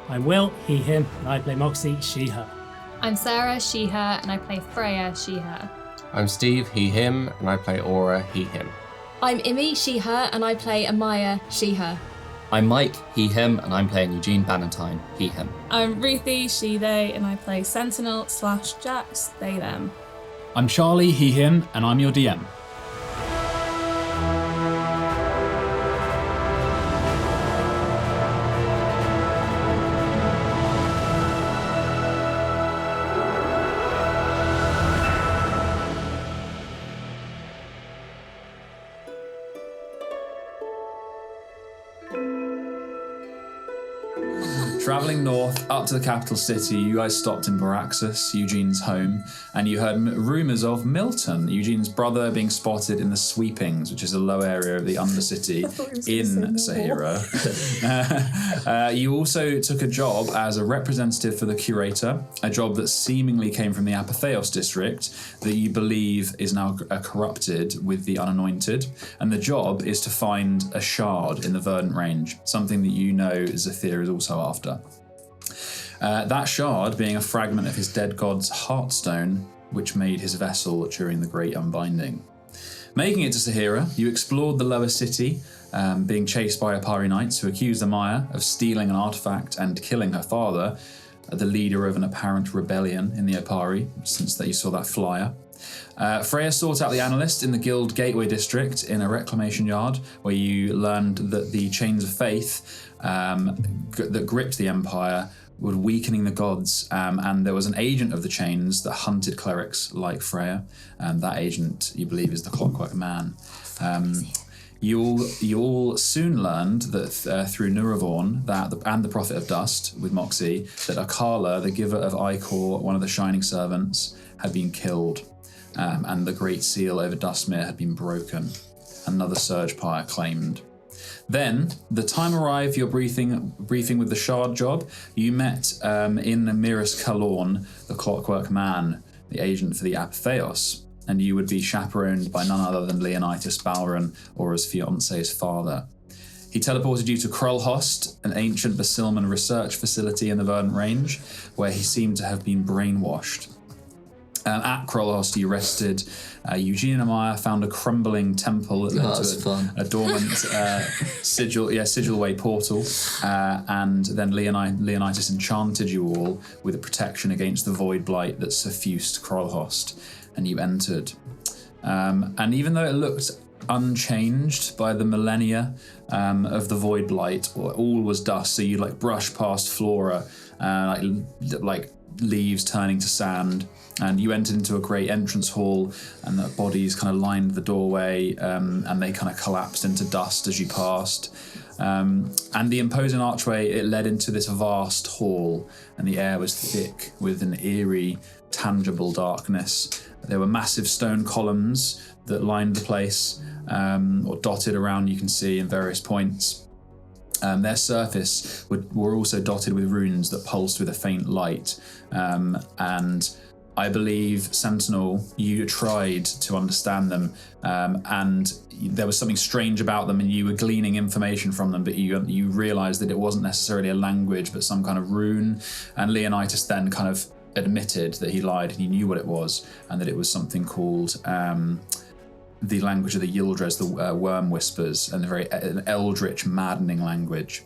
I'm Will, he, him, and I play Moxie, she, her. I'm Sarah, she, her, and I play Freya, she, her. I'm Steve, he, him, and I play Aura, he, him. I'm Imi, she, her, and I play Amaya, she, her. I'm Mike, he, him, and I'm playing Eugene Bannatyne, he, him. I'm Ruthie, she, they, and I play Sentinel/Jax, they, them. I'm Charlie, he, him, and I'm your DM. Travelling north up to the capital city, you guys stopped in Baraxis, Eugene's home, and you heard rumours of Milton, Eugene's brother, being spotted in the Sweepings, which is a low area of the Undercity in Sehira. You also took a job as a representative for the curator, a job that seemingly came from the Apatheos district that you believe is now corrupted with the Unanointed, and the job is to find a shard in the Verdant Range, something that you know Xethir is also after. That shard being a fragment of his dead god's heartstone, which made his vessel during the Great Unbinding. Making it to Sehira, you explored the lower city, being chased by Apari knights who accused Amaya of stealing an artifact and killing her father, the leader of an apparent rebellion in the Apari, since that you saw that flyer. Freya sought out the Analyst in the Guild Gateway District in a reclamation yard, where you learned that the chains of faith that gripped the Empire were weakening the gods, and there was an agent of the chains that hunted clerics like Freya. That agent, you believe, is the Clockwork Man. You all soon learned that through Nuravorn and the Prophet of Dust with Moxie, that Akala, the giver of Icor, one of the Shining Servants, had been killed, and the Great Seal over Dustmere had been broken. Another Surge Pyre claimed. Then, the time arrived for your briefing with the Shard job. You met in Miras Kalorn, the Clockwork Man, the agent for the Apatheos, and you would be chaperoned by none other than Leonitis Balren, Aura's fiance's father. He teleported you to Krulhost, an ancient Basilman research facility in the Verdant Range, where he seemed to have been brainwashed. At Krulhost, you rested. Eugene and Amaya found a crumbling temple that led to a dormant sigil-way portal, and then Leonitis enchanted you all with a protection against the void blight that suffused Krulhost, and you entered. And even though it looked unchanged by the millennia of the void blight, all was dust. So you brush past flora, like leaves turning to sand. And you entered into a great entrance hall, and the bodies kind of lined the doorway, and they kind of collapsed into dust as you passed. And the imposing archway, it led into this vast hall, and the air was thick with an eerie, tangible darkness. There were massive stone columns that lined the place, or dotted around, you can see in various points. Their surface were also dotted with runes that pulsed with a faint light, and I believe, Sentinel, you tried to understand them, and there was something strange about them, and you were gleaning information from them, but you realised that it wasn't necessarily a language, but some kind of rune, and Leonitis then kind of admitted that he lied and he knew what it was, and that it was something called the language of the Yildres, the Worm Whispers, and an eldritch, maddening language.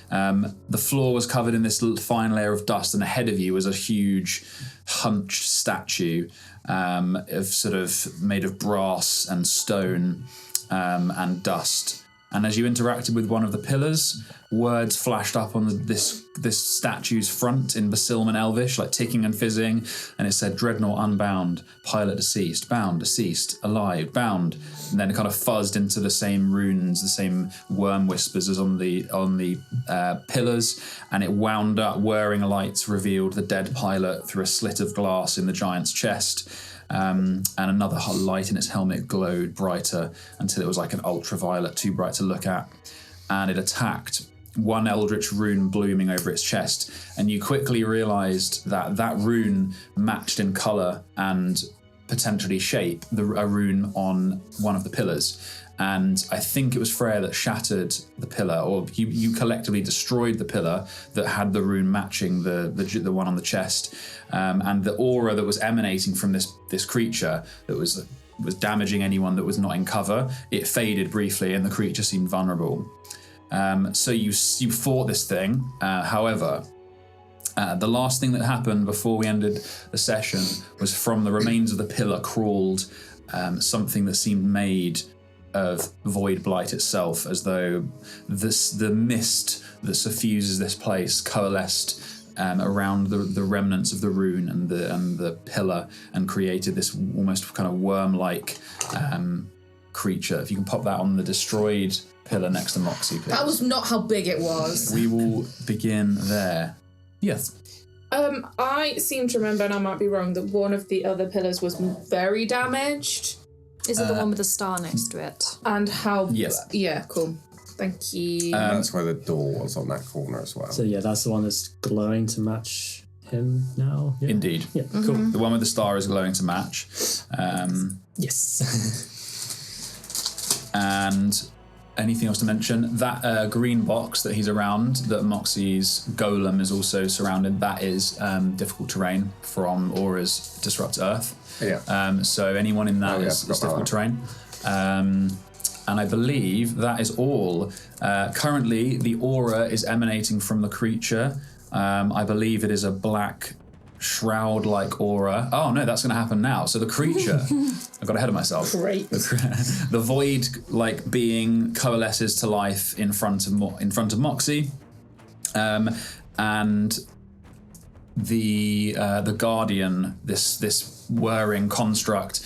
The floor was covered in this fine layer of dust, and ahead of you was a huge hunched statue of sort of made of brass and stone and dust. And as you interacted with one of the pillars, words flashed up on this statue's front in Basilman Elvish, like ticking and fizzing, and it said, "Dreadnought unbound, pilot deceased, bound, deceased, alive, bound," and then it kind of fuzzed into the same runes, the same worm whispers as on the pillars, and it wound up. Whirring lights revealed the dead pilot through a slit of glass in the giant's chest. And another light in its helmet glowed brighter until it was like an ultraviolet, too bright to look at, and it attacked, one eldritch rune blooming over its chest, and you quickly realised that rune matched in colour and potentially shape a rune on one of the pillars, and I think it was Freya that shattered the pillar, or you collectively destroyed the pillar that had the rune matching the one on the chest, and the aura that was emanating from this creature that was damaging anyone that was not in cover. It faded briefly, and the creature seemed vulnerable. So you fought this thing. However, the last thing that happened before we ended the session was from the remains of the pillar crawled something that seemed made of void blight itself, as though the mist that suffuses this place coalesced around the remnants of the rune and the pillar, and created this almost kind of worm-like creature. If you can pop that on the destroyed pillar next to Moxie, please. That was not how big it was. We will begin there. Yes. I seem to remember, and I might be wrong, that one of the other pillars was very damaged. Is it the one with the star next to it? And how... Yes. Yeah, cool. Thank you. That's where the door was on that corner as well. So yeah, that's the one that's glowing to match him now. Yeah. Indeed. Yeah, cool. The one with the star is glowing to match. Yes. And anything else to mention? That green box that he's around, that Moxie's golem is also surrounded, that is difficult terrain from Aura's Disrupt Earth. Yeah. So anyone in that is difficult terrain. And I believe that is all. Currently, the aura is emanating from the creature. I believe it is a black shroud-like aura. Oh no, that's going to happen now. So the creature, I got ahead of myself. Great. The void-like being coalesces to life in front of Moxie, and the guardian, this whirring construct.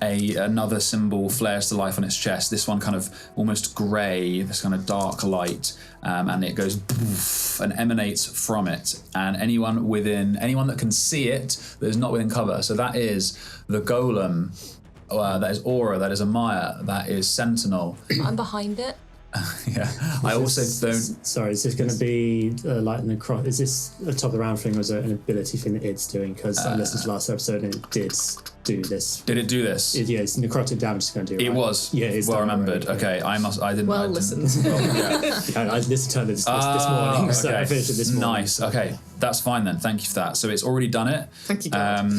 Another symbol flares to life on its chest. This one kind of almost grey, this kind of dark light, and it goes poof and emanates from it. And anyone that can see it, that is not within cover. So that is the golem, that is Aura, that is Amaya, that is Sentinel. I'm behind it. Yeah, I also don't. Sorry, is this going to be like an across? Is this a top of the round thing, or is it an ability thing that it's doing? Because I listened to last episode and it did do this. Did it do this? Yeah, it's necrotic damage is going to do. It right? was. Yeah, it's well done remembered. already, Okay, I didn't. Well I didn't- listened. Yeah, I listened to this morning, so I finished it this morning. Nice. Okay, that's fine then. Thank you for that. So it's already done it. Thank you, God.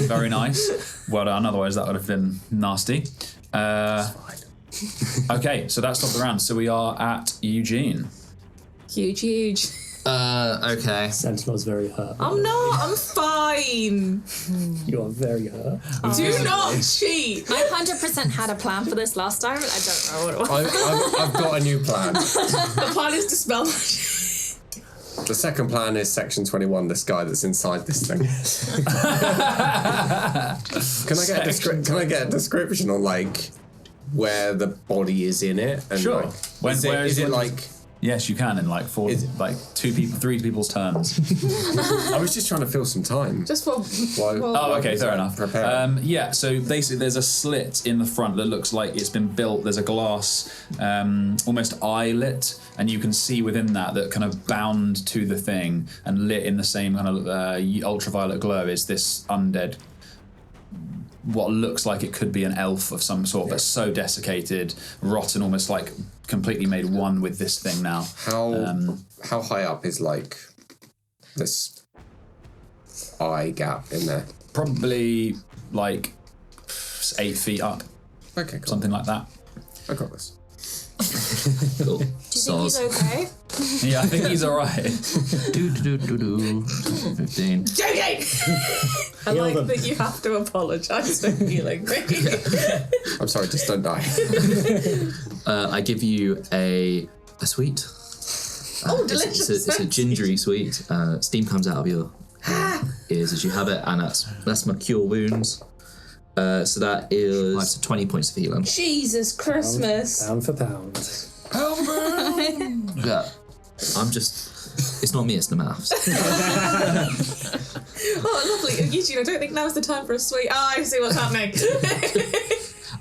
Very nice. Well done. Otherwise, that would have been nasty. Okay, so that's top of the round. So we are at Eugene. Huge. Okay. Sentinel's very hurt. I'm not. I'm fine. You are very hurt. Do not cheat. I 100% had a plan for this last time, and I don't know what it was. I've got a new plan. The plan is to spell magic. The second plan is Section 21, this guy that's inside this thing. Can I get a description on, like, where the body is in it? And Sure. Like, is it like... Yes, you can in like three people's turns. I was just trying to fill some time. Just for... Oh, okay, fair enough. Prepare. Yeah, so basically there's a slit in the front that looks like it's been built. There's a glass, almost eyelet, and you can see within that kind of bound to the thing and lit in the same kind of ultraviolet glow is this undead, what looks like it could be an elf of some sort, but so desiccated, rotten, almost like completely made one with this thing now. How high up is like this eye gap in there? Probably like 8 feet up. Okay, cool. Something like that. I got this. Cool. Do you think he's okay? Yeah, I think he's all right. 15. Joking! I like that you have to apologise for healing me. I'm sorry, just don't die. I give you a sweet. Oh, delicious. It's a gingery sweet. Steam comes out of your ears as you have it, and that's my cure wounds. So that is 20 points of healing. Jesus Christmas. Pound for pound. Yeah. It's not me, it's the maths. Oh, lovely. Eugene, I don't think now's the time for a sweet. Oh, I see what's happening.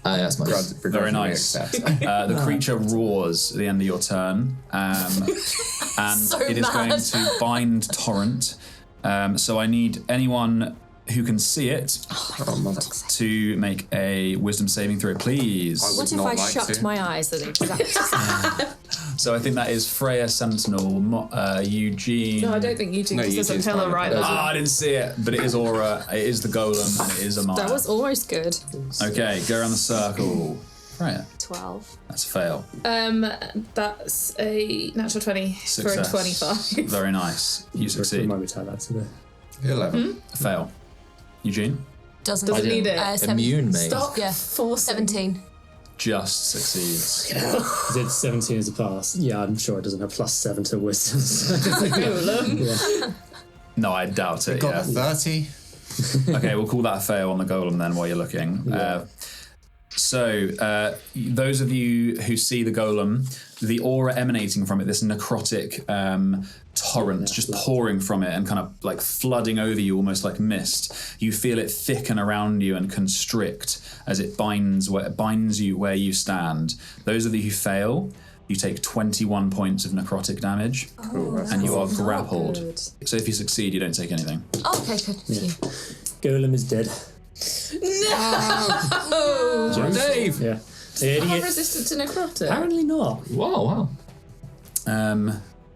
That's my Very nice. The creature roars at the end of your turn, and So it is mad. going to bind Torrent. So I need anyone who can see it to make a wisdom saving throw, please. What if I shut my eyes at the exact So I think that is Freya, Sentinel, Eugene. No, I don't think Eugene, because there's a pillar right there. I didn't see it, but it is Aura, it is the Golem, and it is Amaya. That was almost good. Okay, go around the circle. Freya. 12. That's a fail. That's a natural 20 Success. for a 25. Very nice. You succeed. Remind me to add that to the... 11. A fail. Eugene. Doesn't need it. Immune, mate. Stop. Yeah. 17. Just succeeds. Did 17 as a pass? Yeah, I'm sure it doesn't have +7 to wisdom. No, I doubt it. Got 30. Okay, we'll call that a fail on the Golem then while you're looking. So, those of you who see the Golem, the aura emanating from it, this necrotic torrent just pouring from it and kind of like flooding over you almost like mist. You feel it thicken around you and constrict as it binds you where you stand. Those of you who fail, you take 21 points of necrotic damage and you are grappled. Good. So if you succeed, you don't take anything. Oh, okay, good. Golem is dead. No! Dave! Yeah. How resistant to necrotic? Apparently not. Wow.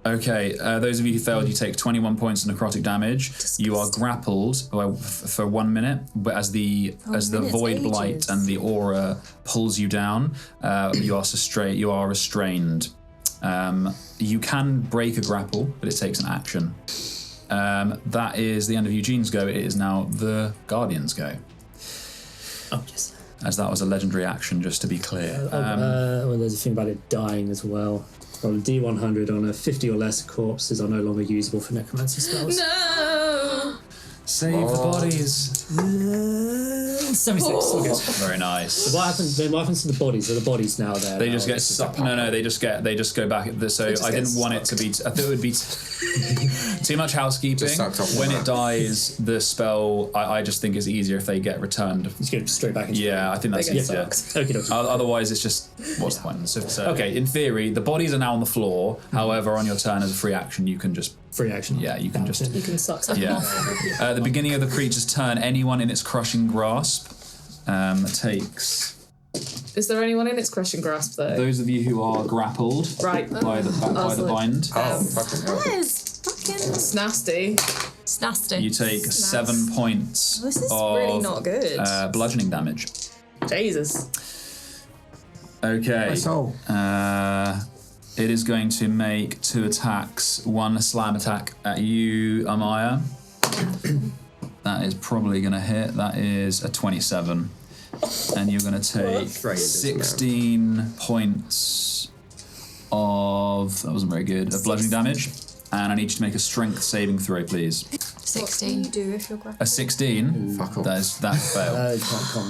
Okay, those of you who failed, you take 21 points of necrotic damage. You are grappled for 1 minute, but as the void blight and the aura pulls you down, you are restrained. You can break a grapple, but it takes an action. That is the end of Eugene's go. It is now the Guardian's go. Oh, yes. As that was a legendary action, just to be clear. Well, there's a thing about it dying as well. Roll a D100 on a 50 or less corpses are no longer usable for necromancy spells. No! Save the bodies. 76. Okay. Very nice. What happens to the bodies? Are the bodies now there? They just get sucked. No, they just go back. So I didn't want it to be. I thought it would be too much housekeeping. When it dies, the spell. I just think is easier if they get returned. Just go straight back into I think that's easier. Okay. Otherwise, it's just what's the point? So, okay, in theory, the bodies are now on the floor. However, on your turn as a free action, you can just. Free action. Yeah, you can just. You can suck something Yeah. off. The beginning of the creature's turn, anyone in its crushing grasp takes. Is there anyone in its crushing grasp, though? Those of you who are grappled Right. by the bind, Oh, fucking hell. It's nasty. It's nasty. you take 7 points This is of really not good. bludgeoning damage. Jesus. Okay. My soul. It is going to make 2 attacks, 1 slam attack at you, Amaya. That is probably going to hit. That is a 27. And you're going to take 16 points of, that wasn't very good, of bludgeoning damage. And I need you to make a strength saving throw, please. 16. What do you do if you're grappled? A 16? Fuck off. That failed.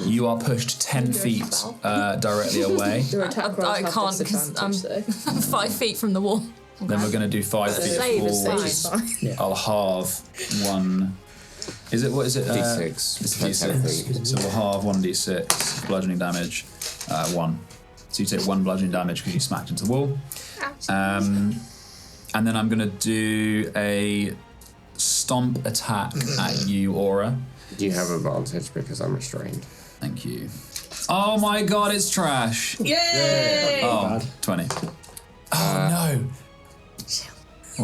You are pushed 10 feet directly away. Your attack rolls I have can't because I'm disadvantage, 5 feet from the wall. Then we're going to do 5 feet Save is forward. fine. I'll halve 1. What is it? D6. It's a D6. So we'll halve 1d6 bludgeoning damage. 1. So you take 1 bludgeoning damage because you smacked into the wall. And then I'm going to do a stomp attack at you, Aura. Do you have advantage because I'm restrained? Thank you. Oh my god, it's trash. Yay! Oh, 20. Oh no.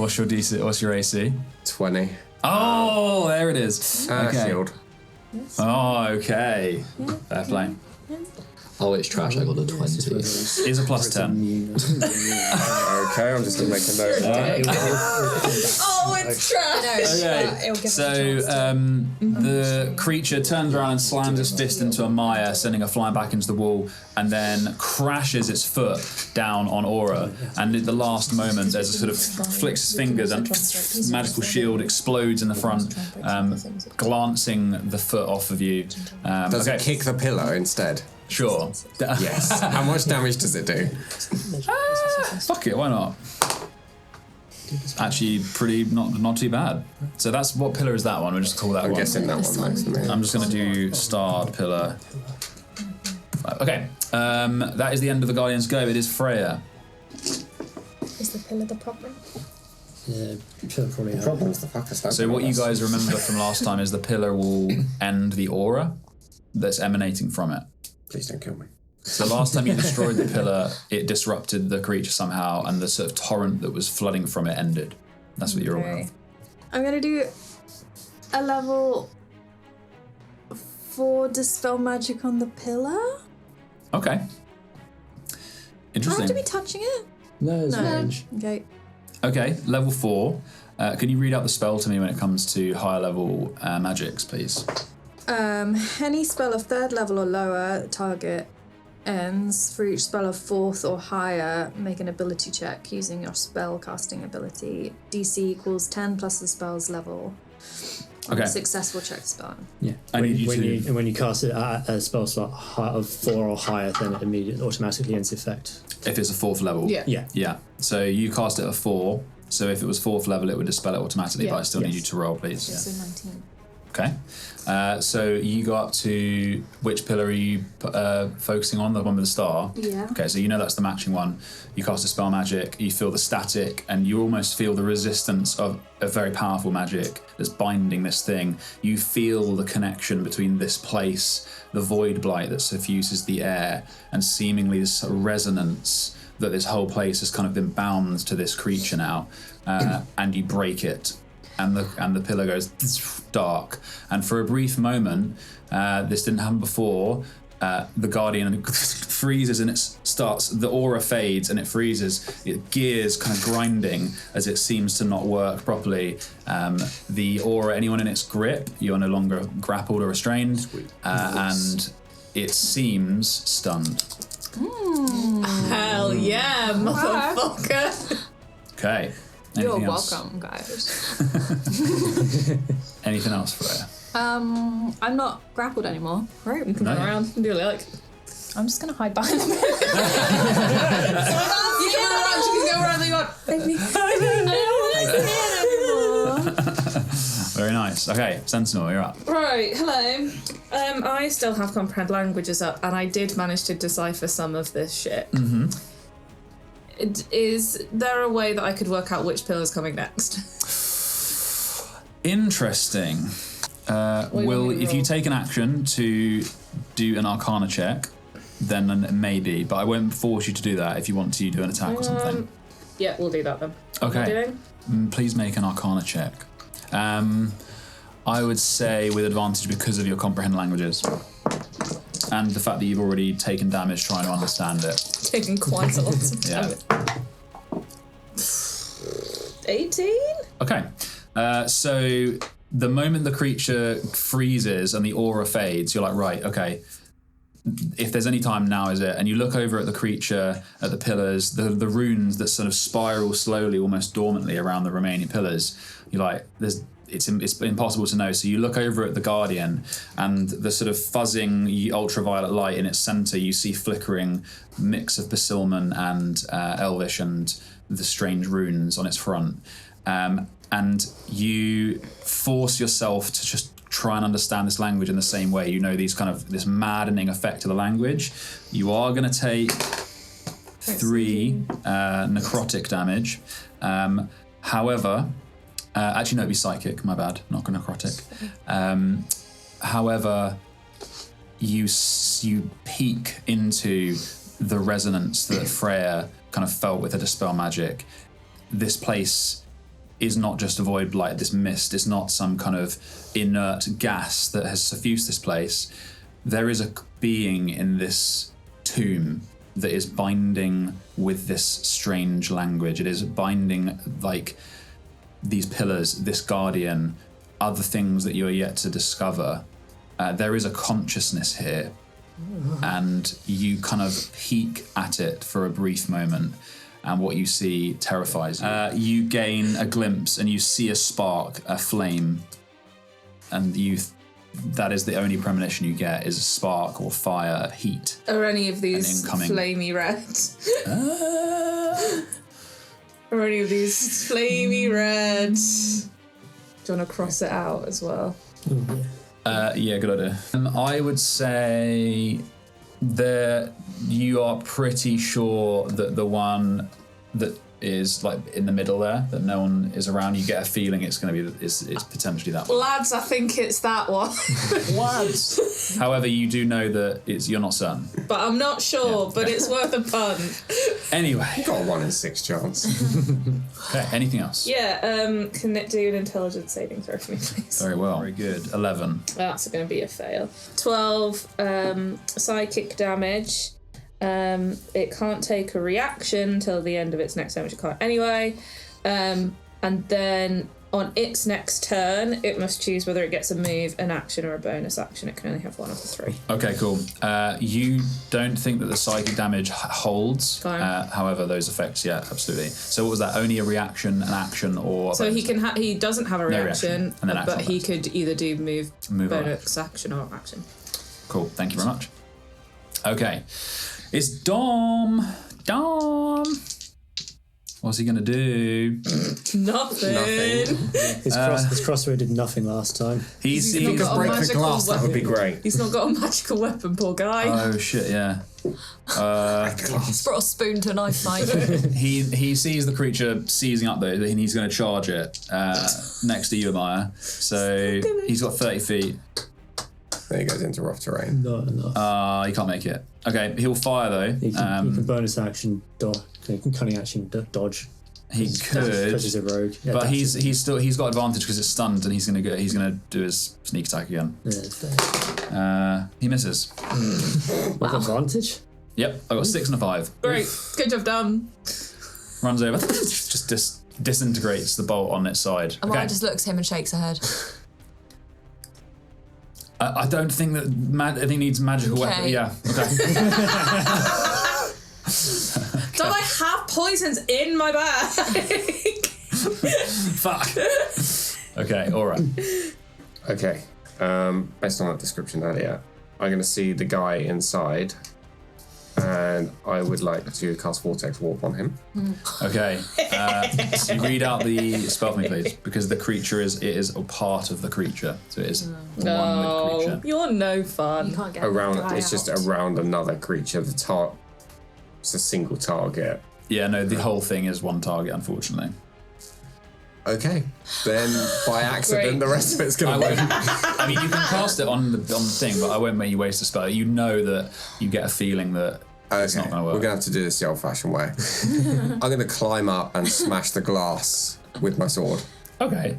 What's your DC? What's your AC? 20. Oh, there it is. Okay. Shield. Oh, okay. Fair play. Oh, it's trash. I got a 20. Is a plus 10. Okay, I'm just going to make a note. Oh, it's trash! Okay, so the creature turns around and slams its fist into Amaya, sending her flying back into the wall, and then crashes its foot down on Aura. And at the last moment, there's a sort of flicks his fingers, and magical shield explodes in the front, glancing the foot off of you. Does it kick the pillow instead? Sure. Yes. How much damage does it do? Fuck it, why not? Actually, pretty not too bad. So that's what pillar is that one? We'll just call that I'm one. guessing that one makes the I'm just going to do starred pillar. Okay, that is the end of the Guardian's go. It is Freya. Is the pillar the problem? Yeah, pillar probably. The problem is the fucker standing So what with you us. guys remember from last time is the pillar will end the aura that's emanating from it. Please don't kill me. So the last time you destroyed the pillar, it disrupted the creature somehow, and the sort of torrent that was flooding from it ended. That's what you're aware of. I'm gonna do a level 4 dispel magic on the pillar. Okay. Do I Interesting. have to be touching it? No, it's No. range. Okay. Okay, level 4. Can you read out the spell to me when it comes to higher level magics, please? Any spell of 3rd level or lower target ends. For each spell of 4th or higher, make an ability check using your spell casting ability. DC equals 10 plus the spell's level. Okay. Successful check spell. Yeah. I need you to- when you cast it at a spell slot of 4 or higher, then it immediately automatically ends effect. If it's a 4th level. Yeah. Yeah. Yeah. So you cast it at 4. So if it was 4th level, it would dispel it automatically, but I still need you to roll, please. So 19. Okay. So you go up to which pillar are you focusing on? The one with the star? Yeah. Okay, so you know that's the matching one. You cast a spell magic, you feel the static, and you almost feel the resistance of a very powerful magic that's binding this thing. You feel the connection between this place, the void blight that suffuses the air, and seemingly this sort of resonance that this whole place has kind of been bound to this creature now, and you break it. And the pillar goes dark, and for a brief moment, this didn't happen before. The Guardian freezes and it starts. The aura fades and it freezes. It gears kind of grinding as it seems to not work properly. The aura, anyone in its grip, you are no longer grappled or restrained, and it seems stunned. Hell yeah, motherfucker. Okay. You're Anything else? welcome, guys. Anything else, Freya? I'm not grappled anymore. Right, we can No. go around and do what you like. I'm just gonna hide behind the pillar. You can go around the yard. Very nice. Okay, Sentinel, you're up. Right, hello. I still have comprehend languages up, and I did manage to decipher some of this shit. Mm-hmm. Is there a way that I could work out which pillar's coming next? Interesting. If you take an action to do an Arcana check, then maybe, but I won't force you to do that if you want to do an attack or something. Yeah, we'll do that then. Okay. Please make an Arcana check. I would say with advantage because of your comprehend languages. And the fact that you've already taken damage trying to understand it. Taking quite a lot of Yeah. damage. 18? Okay. So the moment the creature freezes and the aura fades, you're like, right, okay. If there's any time, now is it. And you look over at the creature, at the pillars, the runes that sort of spiral slowly, almost dormantly around the remaining pillars. You're like, it's impossible to know. So you look over at the Guardian, and the sort of fuzzing ultraviolet light in its center, you see flickering mix of Basilman and Elvish and the strange runes on its front. And you force yourself to just try and understand this language in the same way. You know this maddening effect of the language. You are going to take 3 necrotic damage. However, actually no, it'd be psychic. My bad, not necrotic. However, you peek into the resonance that Freya kind of felt with her dispel magic. This place is not just a void blight, this mist. It's not some kind of inert gas that has suffused this place. There is a being in this tomb that is binding with this strange language. It is binding like these pillars, this Guardian, other things that you are yet to discover. There is a consciousness here, and you kind of peek at it for a brief moment, and what you see terrifies you. You gain a glimpse, and you see a spark, a flame, and that is the only premonition you get, is a spark or fire, heat. Are any of these incoming. flamey red? Are any of these flamey red? Do you want to cross it out as well? Yeah, good idea. I would say that you are pretty sure that the one that is like in the middle there, that no one is around, you get a feeling it's going to be it's potentially that one. Lads, I think it's that one. Lads. However, you do know that you're not certain. But I'm not sure, but it's worth a punt. Anyway. You got a 1 in 6 chance. Okay, anything else? Yeah, can it do an intelligence saving throw for me, please? Very well. Very good. 11. That's going to be a fail. 12 psychic damage. It can't take a reaction till the end of its next turn, which it can't anyway. And then on its next turn, it must choose whether it gets a move, an action, or a bonus action. It can only have one of the 3. Okay, cool. You don't think that the psychic damage holds. Fine. However, those effects, yeah, absolutely. So what was that? Only a reaction, an action, or? So he can he doesn't have a reaction, and then action but he could either do move bonus action or action. Cool. Thank you very much. Okay, it's Dom. Dom. What's he gonna do? Nothing. His crossbow did nothing last time. He's not got a break the magical glass. That would be great. He's not got a magical weapon, poor guy. Oh shit! Yeah. He's brought a spoon to a knife fight. He sees the creature seizing up though, and he's going to charge it next to you, Maya. So he's got 30 feet. Then he goes into rough terrain. Not enough. You can't make it. Okay, he'll fire though. He can bonus action dodge. He can cunning action dodge. He could, because he's a rogue. Yeah, but he's got advantage because it's stunned, and he's gonna do his sneak attack again. Yeah, he misses. With advantage? Yep, I got 6 and a 5. Great, good job done. Runs over, just disintegrates the bolt on its side. Amaya just looks at him and shakes her head. I don't think that I think he needs magical weapon. Yeah. Okay. Don't I have poisons in my bag? Fuck. Okay. All right. Okay. Based on that description earlier, I'm going to see the guy inside, and I would like to cast Vortex Warp on him. Okay. So you read out the spell for me, please, because the creature is a part of the creature, so it is one with the creature. You're no fun. You can't get It's just around another creature. It's a single target. Yeah. No, the whole thing is one target, unfortunately. Okay. Then by accident, the rest of it's going to win. I mean, you can cast it on the thing, but I won't make you waste a spell. You know that you get a feeling that it's not going to work. We're going to have to do this the old-fashioned way. I'm going to climb up and smash the glass with my sword. Okay.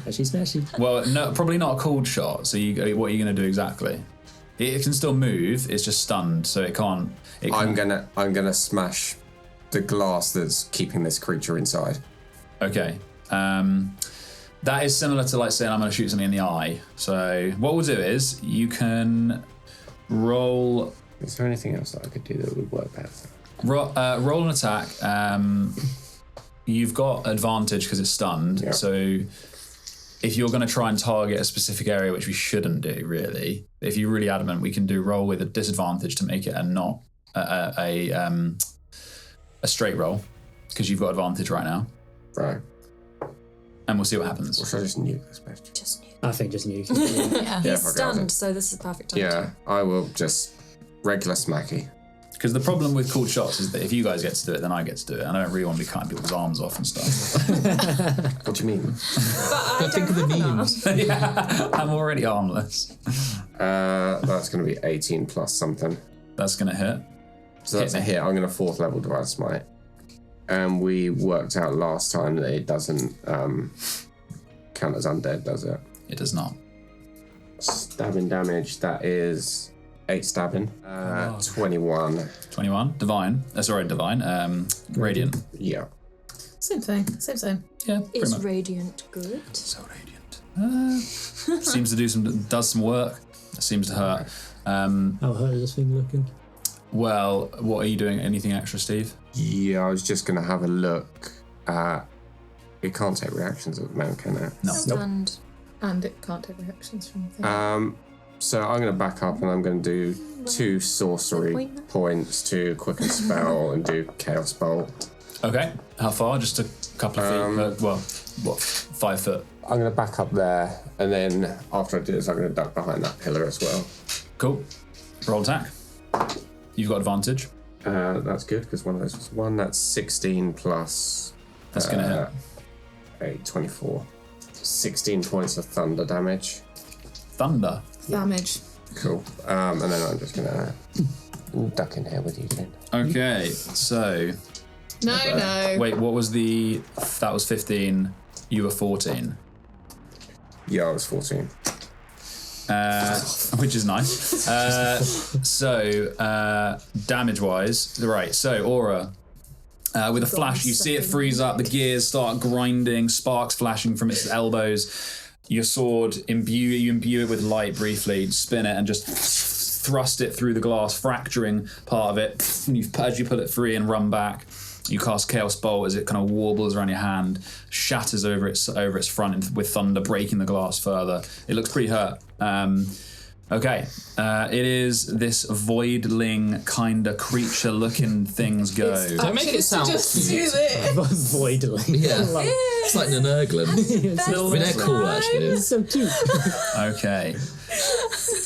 Smashy. Well, no, probably not a cold shot. So what are you going to do exactly? It can still move. It's just stunned, so it can't. I'm gonna smash the glass that's keeping this creature inside. Okay. That is similar to like saying I'm going to shoot something in the eye. So what we'll do is you can roll. Is there anything else that I could do that would work better? Roll an attack. You've got advantage because it's stunned. Yep. So if you're going to try and target a specific area, which we shouldn't do really, if you're really adamant, we can do roll with a disadvantage to make it a not a straight roll because you've got advantage right now. Right. And we'll see what happens. Or should I just nuke this bitch? Just nuke. I think just nuke. Yeah, he's stunned, so this is the perfect time. Yeah, I will just regular smacky. Because the problem with cool shots is that if you guys get to do it, then I get to do it. And I don't really want to be cutting people's arms off and stuff. What do you mean? But I Think of the memes. Yeah, I'm already harmless. That's going to be 18 plus something. That's going to hit. So that's a hit. I'm going to 4th level Divine Smite. And we worked out last time that it doesn't count as undead, does it? It does not. Stabbing damage, that is 8 stabbing. 21. 21. Divine. Divine. Radiant. Yeah. Same thing. Same. Yeah, pretty Is much. radiant good? So radiant. Seems to does some work. Seems to hurt. How hurt is this thing looking? Well, what are you doing? Anything extra, Steve? Yeah, I was just going to have a look at... It can't take reactions at the moment, can it? No. Stunned. And it can't take reactions from things. So I'm going to back up and I'm going to do 2 sorcery points to quicken spell and do Chaos Bolt. Okay. How far? Just a couple of feet? 5 foot? I'm going to back up there, and then after I do this, I'm going to duck behind that pillar as well. Cool. Roll attack. You've got advantage. That's good because one of those was 1. That's 16 plus. That's gonna hit. 8, 24. 16 points of thunder damage. Thunder. Damage. Cool. And then I'm just gonna duck in here with you, Jane. Okay, so No. wait, what was the? That was 15. You were 14. Yeah, I was 14. Which is nice. So damage-wise, right? So aura. With a flash, you see it freeze up. The gears start grinding. Sparks flashing from its elbows. Your sword you imbue it with light briefly, spin it, and just thrust it through the glass, fracturing part of it. And as you pull it free and run back, you cast Chaos Bolt as it kind of warbles around your hand, shatters over its front with thunder, breaking the glass further. It looks pretty hurt. Okay, it is this voidling kind of creature-looking things go. Don't make it sound Just do cute. this. Voidling. Yeah, it's like Nurglen. I mean, they're cool actually. It's so cute. Okay,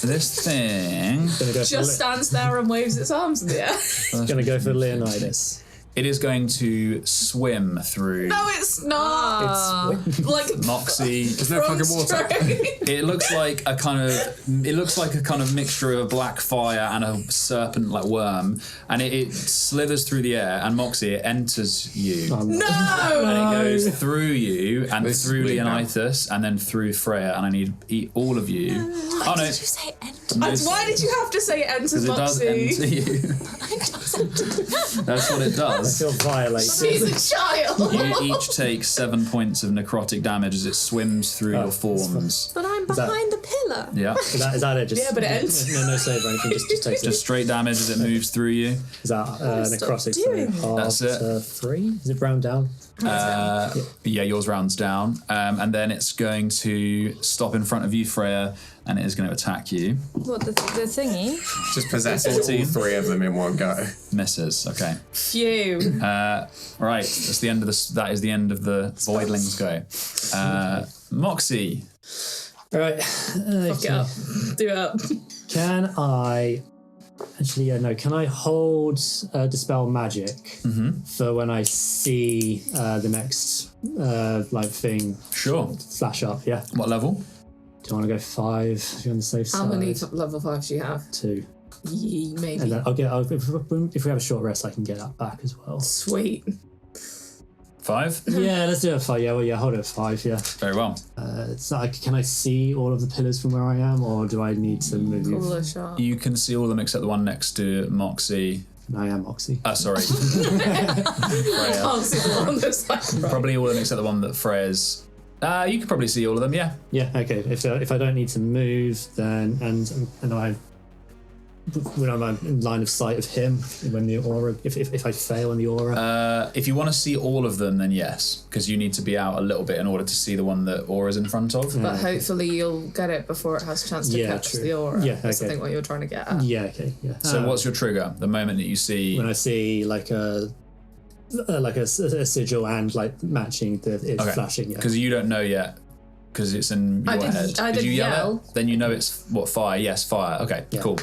this thing. Just stands there and waves its arms in the air. Gonna go for Leonitis. It is going to swim through. No, it's not. Like Moxie. There's no fucking water. It looks like a kind of mixture of a black fire and a serpent like worm, and it slithers through the air. And Moxie, it enters you, No. and it goes through you and This is through weird now. Leonitis, and then through Freya. And I need all of you. Oh no! Did you say enter? Why did you have to say it enters Because it does Moxie? enter you. That's what it I does. feel violated. She's a child. You each take 7 points of necrotic damage as it swims through your forms. But I'm behind the pillar. Yeah. Is that it? Just, Yeah, but it ends. No save or anything. Just takes Just it. straight damage as it moves through you. Is that necrotic? doing So That's it. 3. Is it round down? Yeah, yours rounds down. And then it's going to stop in front of you, Freya, and it is going to attack you. What, the thingy? Just possesses all 3 of them in one go. Misses. Okay. Phew. Right. That's the end of the. That is the end of the voidlings go. Moxie. All right. Fuck it up. Do it up. Can I? Actually, yeah, no. Can I hold dispel magic for when I see the next thing Sure. flash up? Yeah. What level? Do you want to go 5? If you're on the safe side. How many level 5s do you have? 2. Maybe. And then if we have a short rest, I can get that back as well. Sweet. 5. Yeah, let's do it at 5. Yeah, well, yeah, hold it at 5. Yeah. Very well. It's not, can I see all of the pillars from where I am, or do I need to move? Cooler shot. You can see all of them except the one next to Moxie. I am Moxie. Sorry. Freya. Can't see the one that's like Probably all of them except the one that Freya's. You can probably see all of them. Yeah. Yeah. Okay. If I don't need to move, then and I when I'm in line of sight of him when the aura. If I fail in the aura. If you want to see all of them, then yes, because you need to be out a little bit in order to see the one that Aura's in front of. But hopefully you'll get it before it has a chance to Yeah, catch true. the aura. Yeah, That's I okay. think what you're trying to get at. Yeah. Okay. Yeah. So what's your trigger? The moment that you see. When I see like a sigil and like matching it's flashing. Yeah. Because you don't know yet. Because it's in your head. I Did you didn't yell. it? Then you know it's what, fire? Yes, fire. Okay, Yeah. cool.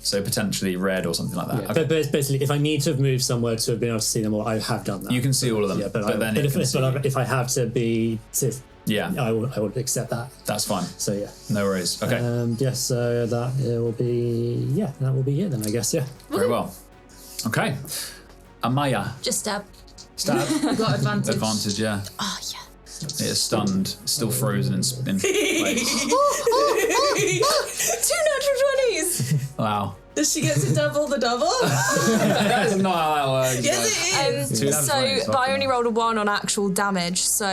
So potentially red or something like that. Yeah, Okay. but basically, if I need to have moved somewhere to have been able to see them all, I have done that. You can see all of them. Yeah, but then if I have to be, yeah, I would accept that. that's fine. So yeah. No worries. Okay, Yes. So that will be that will be it then. I guess. Yeah. very well. Okay, Amaya. Just stab. Stab. You got advantage. Advantage, yeah. Oh, yeah. It is stunned, still frozen in place. 2 natural 20s! Wow. Does she get to double the double? That's not how that works. Yes, it is. Two natural 20s, But I only rolled a 1 on actual damage, so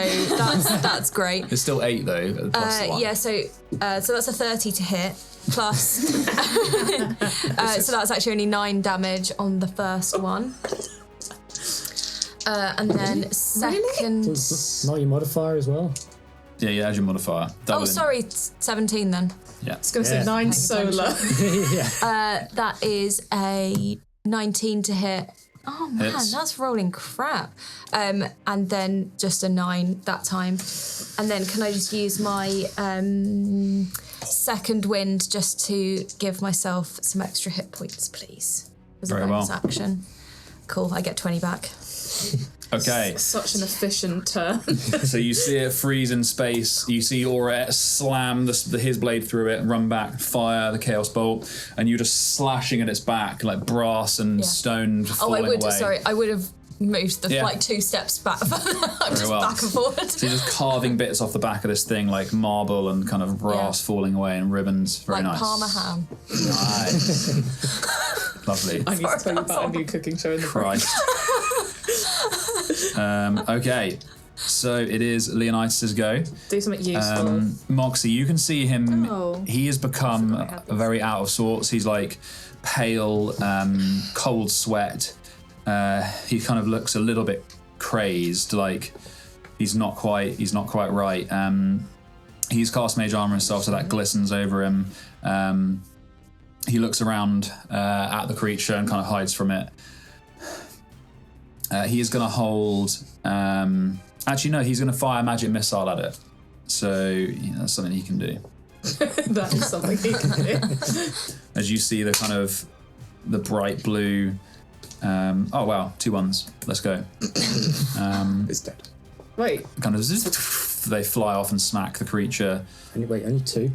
that's great. It's still 8 though, plus the 1. Yeah, so that's a 30 to hit. Plus, so that's actually only 9 damage on the first one. And then second. Not your modifier as well. Yeah, you add your modifier. Double Oh, sorry, 17 then. Yeah. I was going to say Yeah. 9 solar. That is a 19 to hit. Oh man, Hits. that's rolling crap. And then just a 9 that time. And then can I just use my second wind just to give myself some extra hit points, please? As a Very bonus well. action. Cool, I get 20 back. Okay. Such an efficient turn. So you see it freeze in space. You see Aura slam his blade through it, run back, fire the Chaos Bolt, and you're just slashing at its back, like brass and stone falling away. I would have moved like 2 steps back. I'm just back and forward. So you're just carving bits off the back of this thing, like marble and kind of brass falling away and ribbons. Very nice. Parma ham. Nice. Lovely. I need to tell you about a new cooking show in the Christ. Okay, so it is Leonitis' go. Do something useful. Moxie, you can see him. He has become very out of sorts. He's like pale, cold sweat. He kind of looks a little bit crazed, like he's not quite right. He's cast mage armor himself, so that glistens over him. He looks around at the creature and kind of hides from it. He is going to hold... actually, no, he's going to fire a magic missile at it. So that's something he can do. That is something he can do. As you see the kind of... the bright blue... oh, wow, 2 ones. Let's go. It's dead. Wait. Kind of... they fly off and smack the creature. Only 2?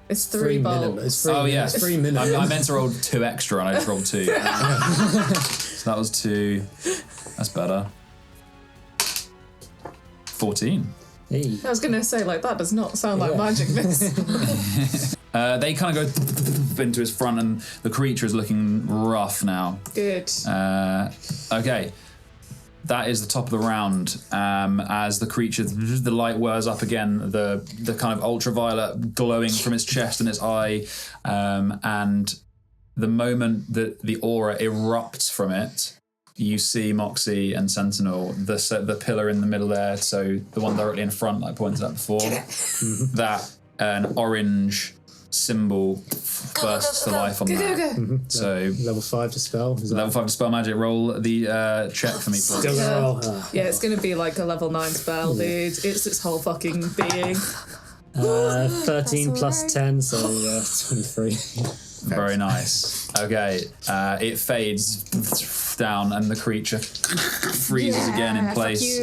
It's 3 bolts. It's 3 It's 3 minutes. I meant to roll 2 extra and I just rolled 2. So that was 2. That's better. 14. Hey. I was going to say, that does not sound like magic missile. They kind of go into his front and the creature is looking rough now. Good. Okay. That is the top of the round. As the creature, the light whirs up again, the kind of ultraviolet glowing from its chest and its eye, and the moment that the aura erupts from it, you see Moxie and Sentinel, the pillar in the middle there, so the one directly in front, like I pointed out before, that an orange symbol bursts to life on that. So level 5 dispel. level 5 dispel magic. Roll the check for me, please. Still gonna roll. Yeah, it's going to be like a level 9 spell, dude. It's its whole fucking being. 13 plus 10, so 23. Very nice. Okay, it fades down and the creature freezes again in place.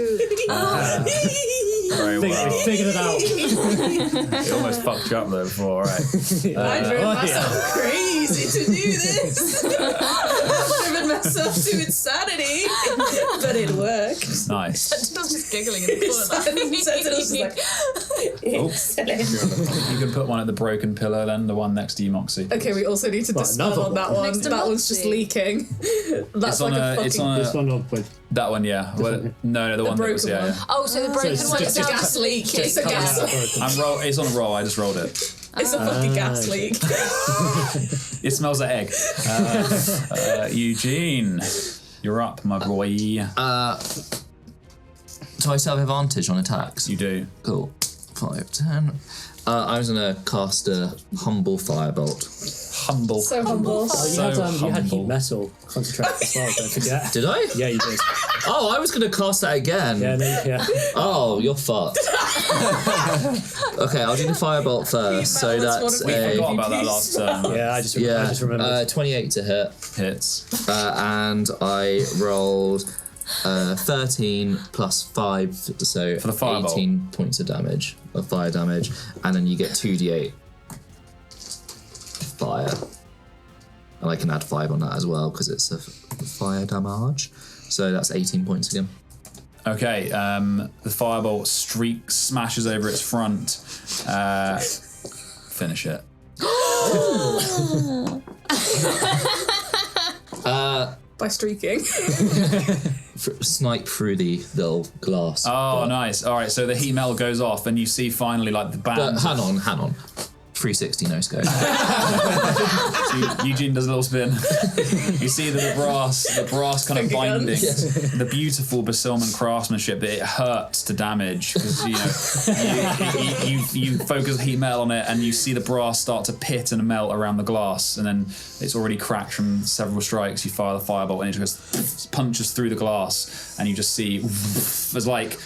Very well. We figured it out. It almost fucked you up though before, right? I drove myself crazy to do this. I've driven myself to insanity, but it worked. Nice. Sentinel's just giggling in the corner. Sentinel's just like, You can put one at the broken pillar then, the one next to you, Moxie. okay, we also need to dispel on that one. Next to That one's just Moxie. leaking. That's like a fucking... This one up with That one, yeah. Well, no, the one that was, broken yeah. one. Oh, so the broken it's one just- is now gas leak. It's a gas leak. It's on a roll, I just rolled it. It's a fucking gas leak. It smells like egg. Eugene, you're up, my boy. Do I still have advantage on attacks? You do. Cool. 5, 10. I was gonna cast a humble firebolt. Humble. So humble. So you had heat humble. metal concentrate as well, don't forget. Did I? Yeah, you did. Oh, I was gonna cast that again. Yeah. Oh, you're fucked. Okay, I'll do the firebolt first. So that's We forgot about that last turn. Yeah, I just remembered. 28 to hit. Hits. And I rolled 13 plus 5, so For the firebolt. 18 points of damage, of fire damage, and then you get 2d8 fire. And I can add 5 on that as well because it's a fire damage. So that's 18 points again. Okay, the firebolt smashes over its front. Finish it. By streaking. Snipe through the little glass. Oh, nice. All right, so the heat metal goes off, and you see finally like the band. But hang on. 360 no scope. Eugene does a little spin. You see the brass kind of bindings, the beautiful Basilman craftsmanship. It hurts to damage because you focus heat metal on it, and you see the brass start to pit and melt around the glass, and then it's already cracked from several strikes. You fire the firebolt, and it just punches through the glass, and you just see there's like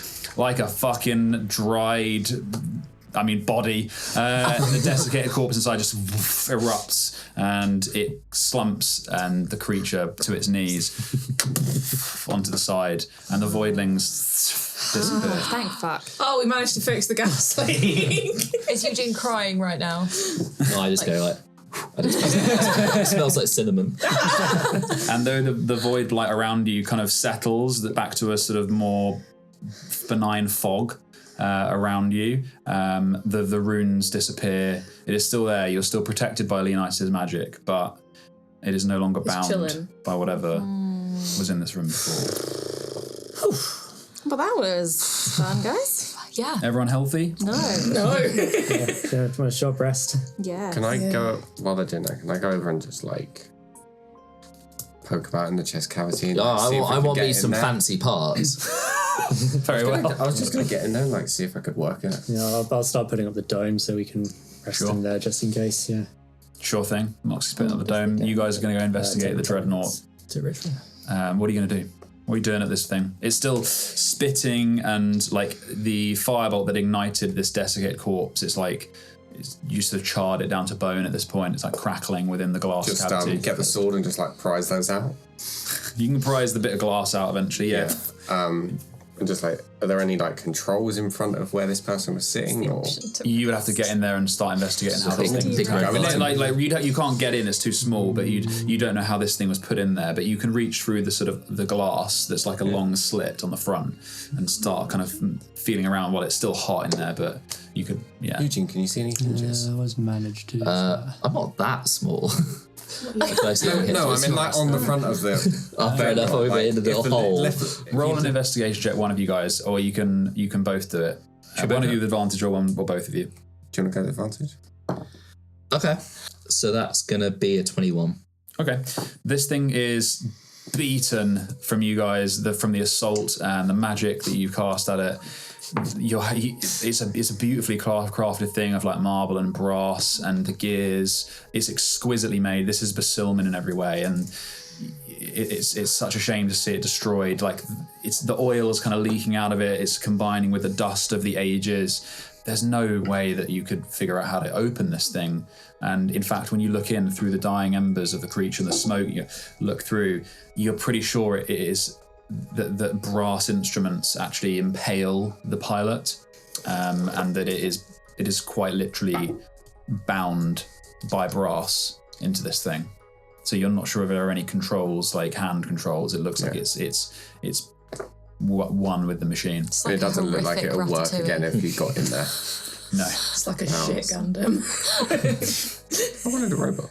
a fucking dried body. The desiccated corpse inside just erupts and it slumps, and the creature to its knees onto the side, and the voidlings disappear. Thank fuck. Oh, we managed to fix the gas leak. Is Eugene crying right now? No, I just go like. It smells like cinnamon. And though the void light around you kind of settles back to a sort of more benign fog around you, the runes disappear. It is still there. You're still protected by Leonitis' magic, but it is no longer bound chilling. by whatever was in this room before. But that was fun, guys. Yeah. Everyone healthy? No. Yeah, want a short rest? Yeah. Can I go, while they're doing that, can I go over and just like poke about in the chest cavity? And, like, see if I we want can me get in some there? fancy parts. Very well. I was just going to get in there and like see if I could work it. Yeah, I'll start putting up the dome so we can rest Sure. in there just in case. Yeah. Sure thing. Moxie's putting up the dome. You guys are going to go investigate the dreadnought. To ritual. What are you going to do? What are you doing at this thing? It's still spitting, and like the firebolt that ignited this desiccated corpse, you sort of charred it down to bone at this point. It's like crackling within the glass Just cavity. get the sword and just like prise those out. You can prise the bit of glass out eventually, yeah. And just like, are there any like controls in front of where this person was sitting, or You would have to get in there and start investigating how this thing. big I mean, red like you can't get in; it's too small. But you don't know how this thing was put in there. But you can reach through the sort of the glass that's like a long slit on the front and start kind of feeling around while it's still hot in there. But you could, yeah. Eugene, can you see any hinges? I was managed to. I'm not that small. No, I mean like on the front of the. Fair enough. I'll be in the little hole. Roll an investigation check, one of you guys, or you can both do it. One of you with advantage, or one, or both of you. Do you want to go with advantage? Okay. So that's gonna be a 21. Okay. This thing is beaten from you guys, from the assault and the magic that you cast at it. It's a beautifully crafted thing of like marble and brass, and the gears. It's exquisitely made. This is Basilman in every way, and it's such a shame to see it destroyed. Like the oil is kind of leaking out of it. It's combining with the dust of the ages. There's no way that you could figure out how to open this thing. And in fact, when you look in through the dying embers of the creature and the smoke, you look through, you're pretty sure it is that brass instruments actually impale the pilot, and that it is quite literally bound by brass into this thing. So you're not sure if there are any controls, like hand controls. It looks like it's one with the machine. Like it doesn't look like it'll work Ratatouille. again if you got in there. No. It's like a shit Gundam. I wanted a robot.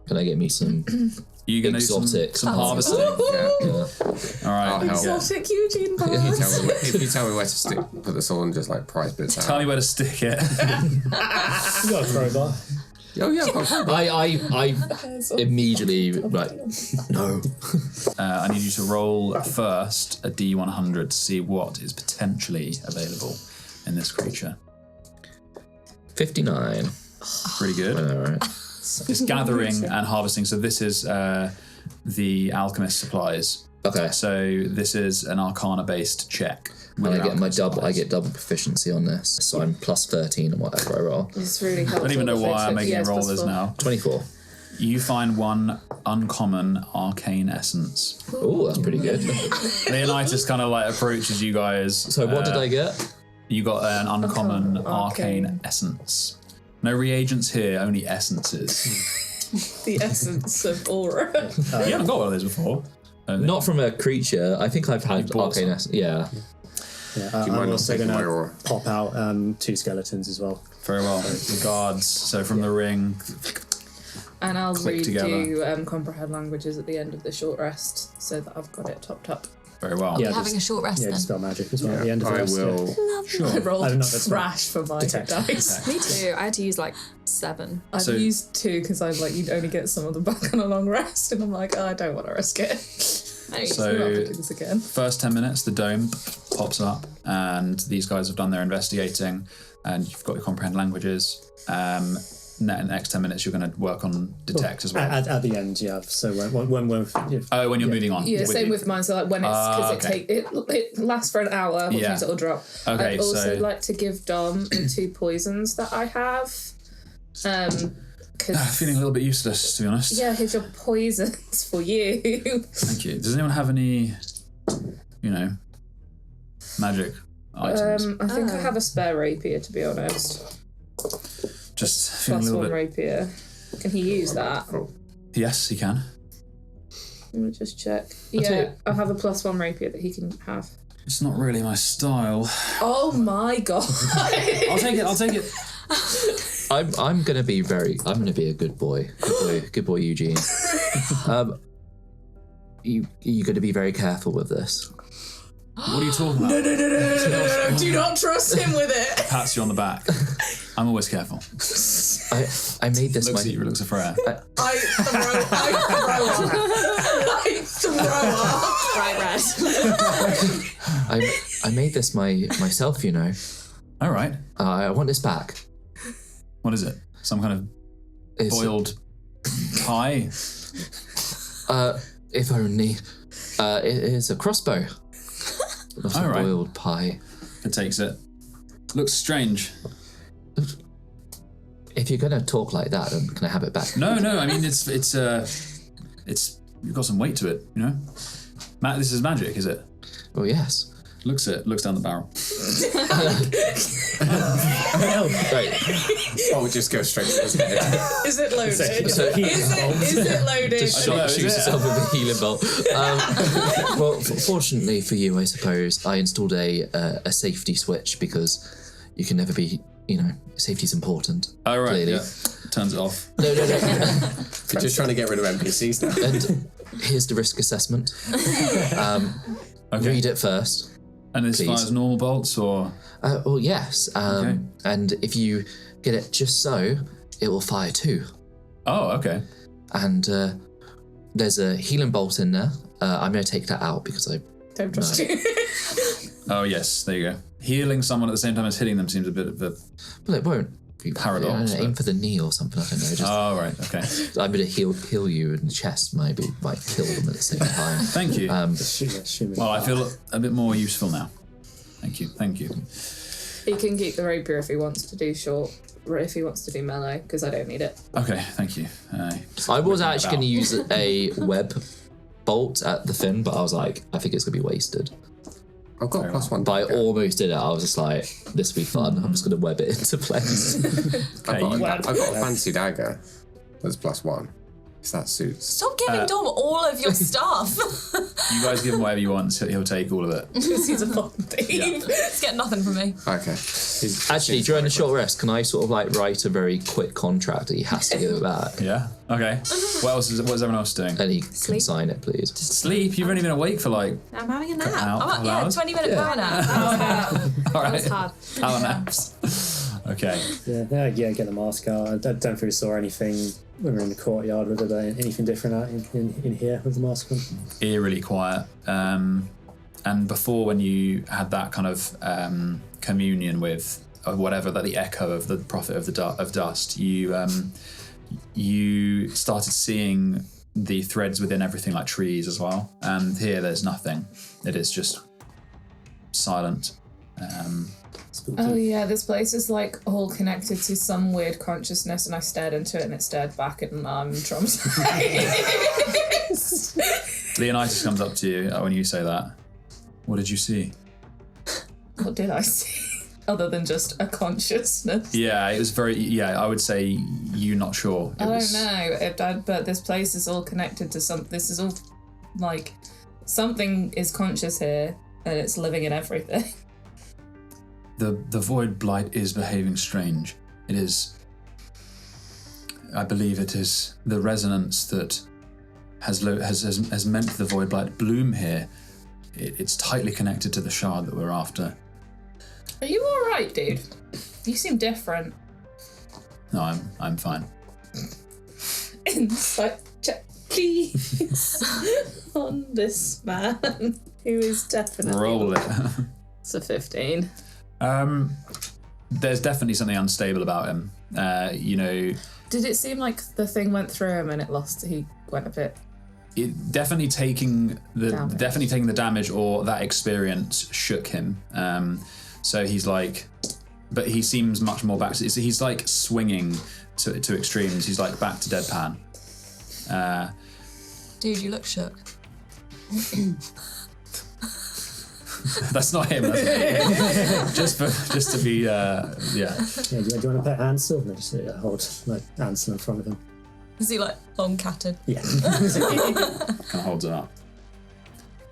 Can I get me some You gonna exotic do some harvesting? Yeah. All right. Exotic Eugene If you parts. tell me where to stick, put the sword and just like prise bits out. Tell me where to stick it. You got a crowbar. Oh yeah, I've got a crowbar. I immediately like no. I need you to roll first a D100 to see what is potentially available in this creature. 59. Pretty good. All right. It's gathering and harvesting. So this is the alchemist supplies. Okay. So this is an Arcana-based check. And I get I get double proficiency on this, so I'm plus 13 on whatever I roll. It's really helpful. I don't even know why I'm making rollers now. 24. You find one uncommon arcane essence. Oh, that's pretty good. Leonitis kind of like approaches you guys. So what did I get? You got an uncommon arcane essence. No reagents here, only essences. The essence of aura. You haven't got one of those before. Not from a creature. I think I've had bought arcane some. essence. Yeah. Yeah, you mind I'm not also taking going my to aura? pop out 2 skeletons as well. Very well. The guards. So from the ring. And I'll Click read together. you comprehend languages at the end of the short rest so that I've got it topped up. Very well. Yeah, Having a short rest Yeah, then. dispel magic as well at the end of the I rest. will. I rolled Oh, no, that's not- trash for my Detect. dice. Me too. I had to use like 7. I've So- used 2 because I'm like, you'd only get some of them back on a long rest, and I'm like, oh, I don't want to risk it. So- So I'm not gonna do this again. First 10 minutes, the dome pops up, and these guys have done their investigating, and you've got your comprehend languages. next 10 minutes you're going to work on detect as well. At the end, yeah. So when when you're moving on. Yeah, same you. with mine. So like when it's because it lasts for an hour, which means it'll drop. Okay, I'd also like to give Dom the 2 poisons that I have. Feeling a little bit useless, to be honest. Yeah, here's your poisons for you. Thank you. Does anyone have any, magic items? I think I have a spare rapier, to be honest. Just feeling a Plus little 1 bit. rapier. Can he use that? Yes, he can. Let me just check. Yeah, I have a plus 1 rapier that he can have. It's not really my style. Oh my god! I'll take it. I'm gonna be a good boy. Good boy, Eugene. You got to be very careful with this. What are you talking about? No! Do not trust him with it. Pats you on the back. I'm always careful. I made this. Looks at you. Looks at Freya. I throw up. Right, Red. I made this myself. All right. I want this back. What is it? Some kind of boiled pie? If only. It is a crossbow. Not a boiled pie. It takes it. Looks strange. If you're gonna talk like that, then can I have it back? No. I mean, it's you've got some weight to it. Matt, this is magic, is it? Oh yes. Looks down the barrel. Right. I'll just go straight to his head. Is it loaded? So Is it loaded? Just shoots yourself with a healing bolt. Well, fortunately for you, I suppose, I installed a safety switch because you can never be, safety's important. Oh, right, clearly. yeah. Turns it off. No. You're just trying to get rid of NPCs now. And here's the risk assessment. Read it first. And this fires normal bolts, or? Well, yes. And if you get it just so, it will fire 2. Oh, okay. And there's a healing bolt in there. I'm going to take that out because I don't trust you. Oh, yes. There you go. Healing someone at the same time as hitting them seems a bit of a... Well, it won't be paradox. Aim for the knee or something. I don't know. Oh, right. Okay. I'm going to heal you in the chest. Might kill them at the same time. Thank you. Well, I feel a bit more useful now. Thank you. He can keep the rapier if he wants to do short, or if he wants to do melee, because I don't need it. Okay, thank you. I was actually going to use a web bolt at the fin, but I was like, I think it's going to be wasted. I've got +1. But I almost did it. I was just like, this will be fun. I'm just going to web it into place. I've got a fancy dagger that's +1. If that suits. Stop giving Dom all of your stuff. You guys give him whatever you want, so he'll take all of it. Because he's a fucking thief. Yeah. He's getting nothing from me. Okay. Actually, during the short rest, can I sort of write a very quick contract that he has to give it back? Yeah. Okay. What is everyone else doing? And he can sign it, please. Sleep? You've only been awake for I'm having a nap. couple hours? 20-minute power nap. All right. That was hard. Hour naps. Okay. Yeah, get the mask out. I don't think we saw anything when we were in the courtyard. Whether there anything different out in here with the mask on? Eerily quiet. And before, when you had that kind of communion with whatever, that the echo of the prophet of dust, you started seeing the threads within everything like trees as well. And here, there's nothing. It is just silent. Oh yeah, this place is like all connected to some weird consciousness, and I stared into it and it stared back, and I'm traumatized. Leonitis comes up to you when you say that. What did you see? What did I see? Other than just a consciousness. Yeah, it was very. Yeah, I would say you're not sure. I don't know, but this place is all connected to some. This is all like something is conscious here, and it's living in everything. The void blight is behaving strange. It is. I believe it is the resonance that has meant the void blight bloom here. It's tightly connected to the shard that we're after. Are you all right, dude? You seem different. No, I'm fine. Insight check, please, on this man who is definitely. Roll it. It's a 15. there's definitely something unstable about him. You know, Did it seem like the thing went through him and he went a bit? it definitely taking the damage, or that experience shook him. So he's like, but he seems much more back to. He's like swinging to extremes. He's like back to deadpan. Dude, you look shook. That's not him. That's just to be yeah. Yeah, do you want to put Ansel? No, just hold like Ansel in front of him. Is he like long catted? Yeah. Kind of holds it up.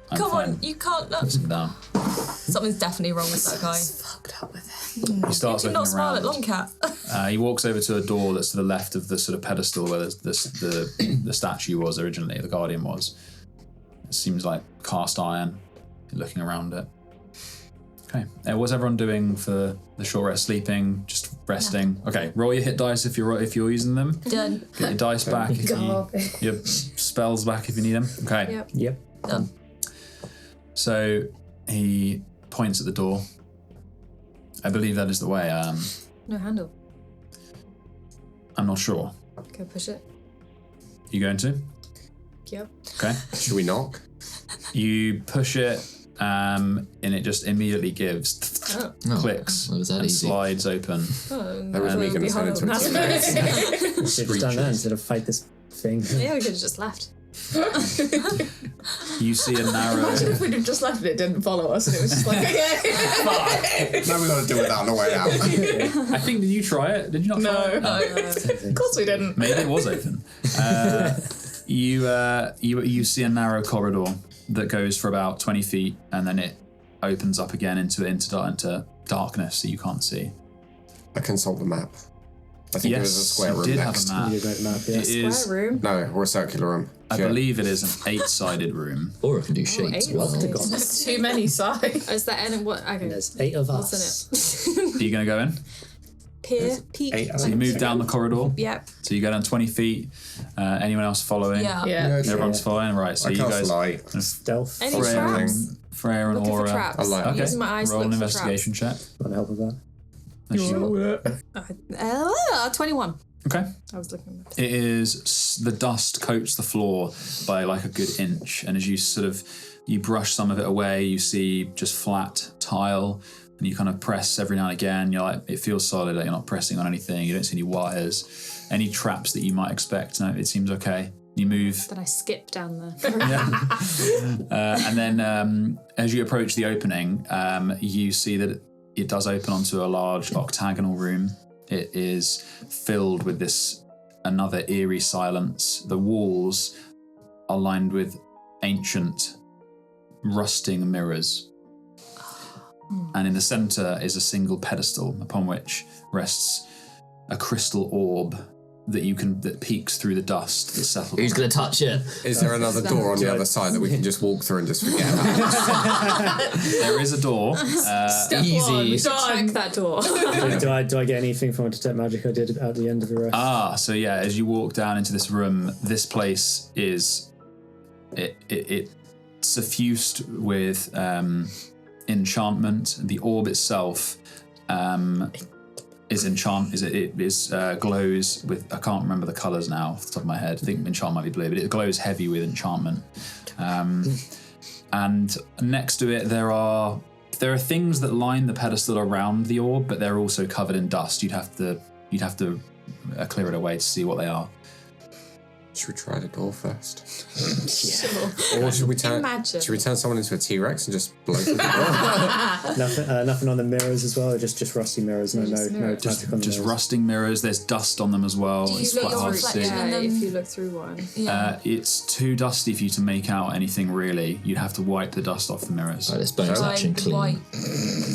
I'm Come fine. on, you can't look. Puts him down. Something's definitely wrong with that guy. Fucked up with him. He starts You looking not smile around. at long cat. He walks over to a door that's to the left of the sort of pedestal where the statue was originally, the guardian was. It seems like cast iron. Looking around it. Okay. What's everyone doing for the short rest? Sleeping, just resting. Okay. Roll your hit dice if you're using them. Done. Get your dice back if your spells back if you need them. Okay. Yep. Done. So he points at the door. I believe that is the way. No handle. I'm not sure. Go push it. You going to? Yep. Okay. Should we knock? You push it, and it just immediately gives clicks Well, was that and easy? slides open. That was me going to turn into a Should have done that instead of fight this thing. Yeah, we could have just left. You see a narrow. Imagine if we'd have just left it didn't follow us and it was just like, okay. Now we've got to do it on the way out. I think, did you try it? Did you not try it? No. Of course we didn't. Maybe it was open. You see a narrow corridor that goes for about 20 feet, and then it opens up again into darkness that you can't see. I consult the map. I think Yes, there is a square you room did next. have a map. You did make a map, yeah. It is, Square room. No, or a circular room. I Yeah. believe it is an 8-sided room. Or I can do shapes. eight Well, sides. There's too many sides. Is that any what? Okay. There's 8 of What's us. in it? Are you going to go in? Peer, peek. 8 So you move down the corridor. Yep. So you go down 20 feet. Anyone else following? Yeah. Yeah. Everyone's following? Right, so I you cast guys... light. Stealth. Any Freya traps? Freya and Looking Aura. for traps. I like it. Okay, Using my eyes to roll an look for investigation check. Want to help with that? Unless you- 21. Okay. I was looking at It is the dust coats the floor by like a good inch, and as you brush some of it away, you see just flat tile, and you kind of press every now and again. You're like, it feels solid. Like you're not pressing on anything. You don't see any wires, any traps that you might expect. No, it seems okay. You move, Then I skip down there. and then as you approach the opening, you see that it does open onto a large octagonal room. It is filled with another eerie silence. The walls are lined with ancient, rusting mirrors. And in the centre is a single pedestal upon which rests a crystal orb that peeks through the dust that's settled. who's going to touch it? Is there another door on the other side that we can just walk through and just forget about? There is a door. Easy. Check that door. do I get anything from a detect magic I did at the end of the rest? So yeah, as you walk down into this room, this place is it suffused with enchantment. The orb itself glows with, I can't remember the colours now off the top of my head. I think enchantment might be blue, but it glows heavy with enchantment. And next to it there are things that line the pedestal around the orb, but they're also covered in dust. You'd have to clear it away to see what they are. Should we try the door first? Or should we turn? Imagine. Should we turn someone into a T-Rex and just blow through the door? Nothing on the mirrors as well, or just rusty mirrors. No magic on the Just mirrors. rusting mirrors. There's dust on them as well. Do you It's look quite your hard to see. reflection? Yeah, And then- if you look through one. Yeah. It's too dusty for you to make out anything really. You'd have to wipe the dust off the mirrors. Right, this bone's actually clean. White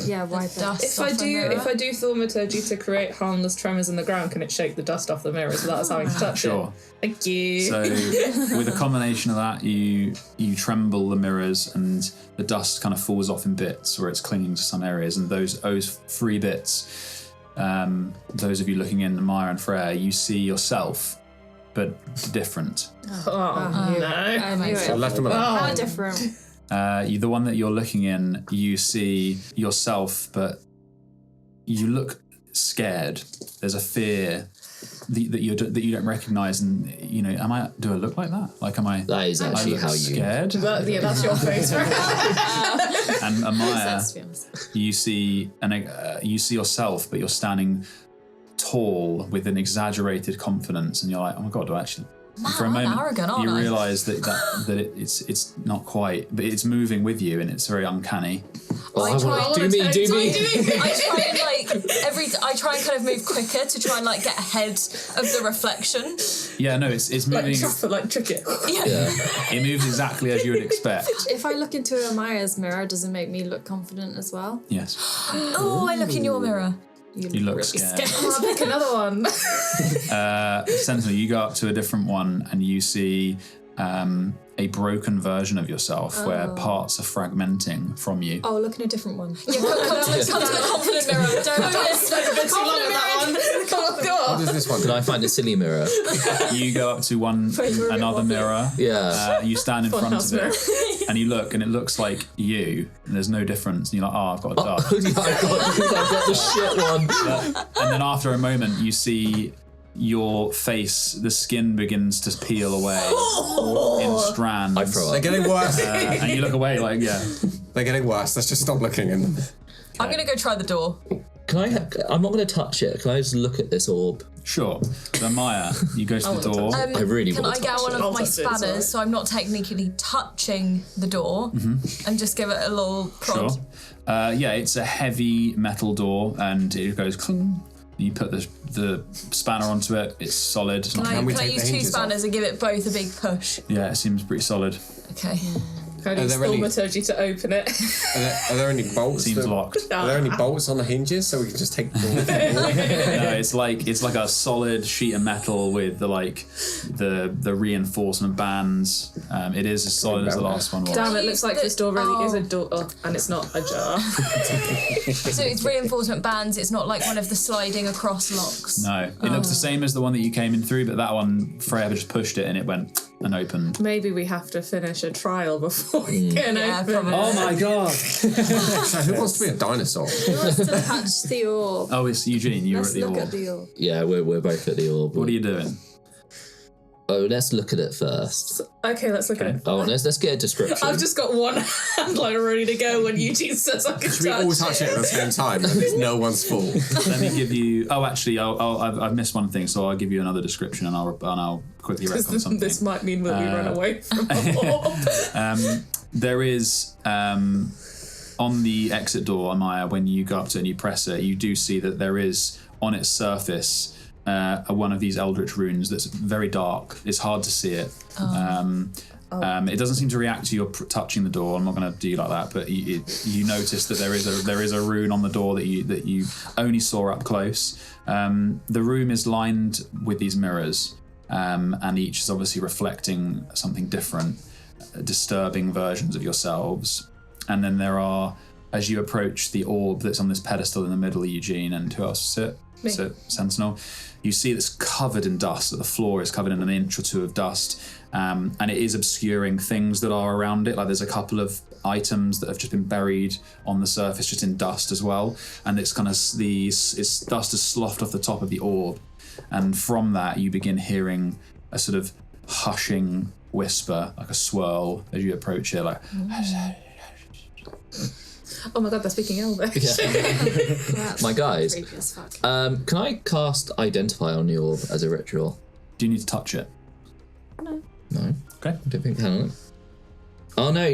Yeah, why dust If off I a do mirror. thaumaturgy to create harmless tremors in the ground, can it shake the dust off the mirrors without us having to touch Sure. it? Thank you. So with a combination of that, you tremble the mirrors and the dust kind of falls off in bits where it's clinging to some areas, and those free bits, those of you looking in Maya and Freya, you see yourself, but different. oh no. I knew I it. left them alone. How different. The one that you're looking in, you see yourself, but you look scared. There's a fear that you don't recognise, and do I look like that? Like, am I? That is actually how you scared. That's your face, right? And Amaya, Sense, to be honest. you see yourself, but you're standing tall with an exaggerated confidence, and you're like, oh my god, do I actually? Man, For a I'm moment, arrogant, aren't you I? realise that it's not quite, but it's moving with you, and it's very uncanny. I try do me. I try and kind of move quicker to try and like get ahead of the reflection. Yeah, no, it's moving. Trick it. Yeah. It moves exactly as you would expect. If I look into Amaya's mirror, does it make me look confident as well? Yes, Oh, I look in your mirror. you look scared. I'll pick another one. Sentinel, you go up to a different one, and you see a broken version of yourself where parts are fragmenting from you. Oh, look in a different one. Yeah, come to the confident mirror. What is this one? Can I find a silly mirror? You go up to another mirror. Yeah. You stand in front Funhouse of mirror. it, and you look, and it looks like you. And there's no difference. And you're like, I've got a duck. Yeah, I've got the shit one. And then after a moment, you see your face, the skin begins to peel away in strands. I throw They're up. getting worse. And you look away like, yeah. They're getting worse. Let's just stop looking. And I'm gonna go try the door. Can I? I'm not going to touch it. Can I just look at this orb? Sure. So Maya, you go to the door. I really Can want I to get touch one it. of I'll my touch it, it's spanners alright. so I'm not technically touching the door and just give it a little prod? Sure. Yeah, it's a heavy metal door, and it goes cling. You put the spanner onto it. It's solid. It's not- Can we I take the use two hinges spanners off? and give it both a big push? Yeah, it seems pretty solid. Okay. Can I use there any- thaumaturgy to open it? are there any bolts? Seems locked. Are there any bolts on the hinges so we can just take the door? No, it's like a solid sheet of metal with the reinforcement bands. It is as solid as the last one was. Damn, it looks like this door really is a Oh. door, and it's not a jar. So it's reinforcement bands, it's not like one of the sliding across locks. No, it looks the same as the one that you came in through, but that one Freya just pushed it and it went and opened. Maybe we have to finish a trial before we can open probably. it. Oh my god! So who wants to be a dinosaur? Who wants to touch the orb? Oh, it's Eugene. You were Let's at the look orb. at the orb. Yeah, we're both at the orb. What are you doing? Oh, let's look at it first. Okay, let's look at it. Oh, let's get a description. I've just got one hand like ready to go when Eugene says I can Should we all touch it at the same time? And it's no one's fault. Let me give you. Oh, actually, I've missed one thing, so I'll give you another description, and I'll quickly recon something. This might mean that we run away from the orb. There is on the exit door, Amaya, when you go up to it and you press it, you do see that there is on its surface one of these eldritch runes that's very dark. It's hard to see it. It doesn't seem to react to your touching the door. I'm not going to do you like that, but you notice that there is a rune on the door that you only saw up close. The room is lined with these mirrors, and each is obviously reflecting something different, disturbing versions of yourselves. And then there are, as you approach the orb that's on this pedestal in the middle, Eugene, and who else sit? Sentinel. You see it's covered in dust, that the floor is covered in an inch or two of dust, and it is obscuring things that are around it. Like there's a couple of items that have just been buried on the surface, just in dust as well. And it's kind of it's dust is sloughed off the top of the orb, and from that you begin hearing a sort of hushing whisper, like a swirl, as you approach it, like. Oh my god, they're speaking Elvish. My guys, Creepy as fuck. can I cast Identify on the orb as a ritual? Do you need to touch it? No. Okay. I don't think. Hang on. Oh no,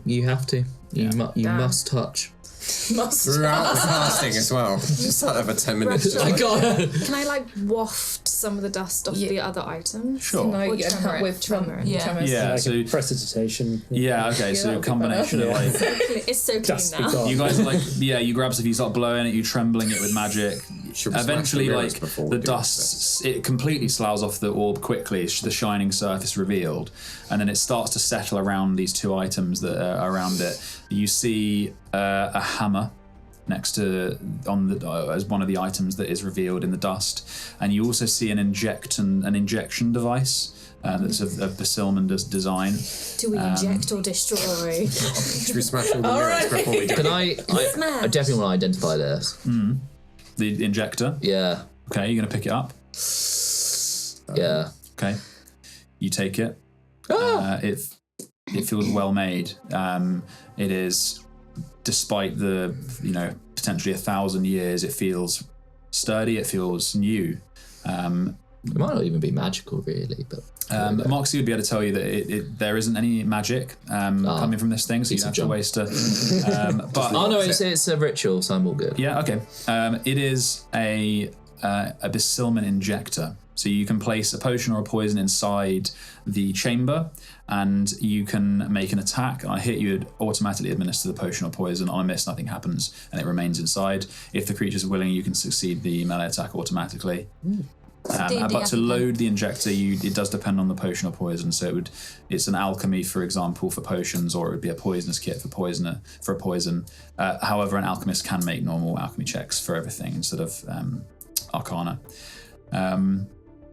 you have to. You Damn. must touch. Throughout the casting as well. Just like over 10 minutes. I got. Can I like waft some of the dust off the other items? Sure. No, Or you tremor help it, with tremor it. Yeah. Yeah. Like So a prestidigitation. yeah. Okay. So a that'll be combination of like. It's so clean Just now. because. You guys are like, yeah, you grab stuff, you start blowing it, you trembling it with magic. Should we Eventually, smash the mirrors like, before we the do dust, it completely sloughs off the orb quickly, the shining surface revealed, and then it starts to settle around these two items that are around it. You see a hammer next to, as one of the items that is revealed in the dust, and you also see an injection device. That's of Basilmander's design. Do we inject or destroy? Should we smash all the mirrors before we do Can it? I definitely want to identify this. The injector. Yeah. Okay, you're gonna pick it up. Yeah. Okay, you take it. It feels well made. It is, despite the potentially 1,000 years, it feels sturdy. It feels new. It might not even be magical, really, but Moxie would be able to tell you that there isn't any magic coming from this thing, so you don't have to waste a. But no, it's a ritual, so I'm all good. Yeah, okay. It is a Basilman injector. So you can place a potion or a poison inside the chamber, and you can make an attack. On a hit, you would automatically administer the potion or poison. On a miss, nothing happens, and it remains inside. If the creature's willing, you can succeed the melee attack automatically. But to load the injector, it does depend on the potion or poison. So it's an alchemy, for example, for potions, or it would be a poisonous kit for a poison. However, an alchemist can make normal alchemy checks for everything instead of arcana.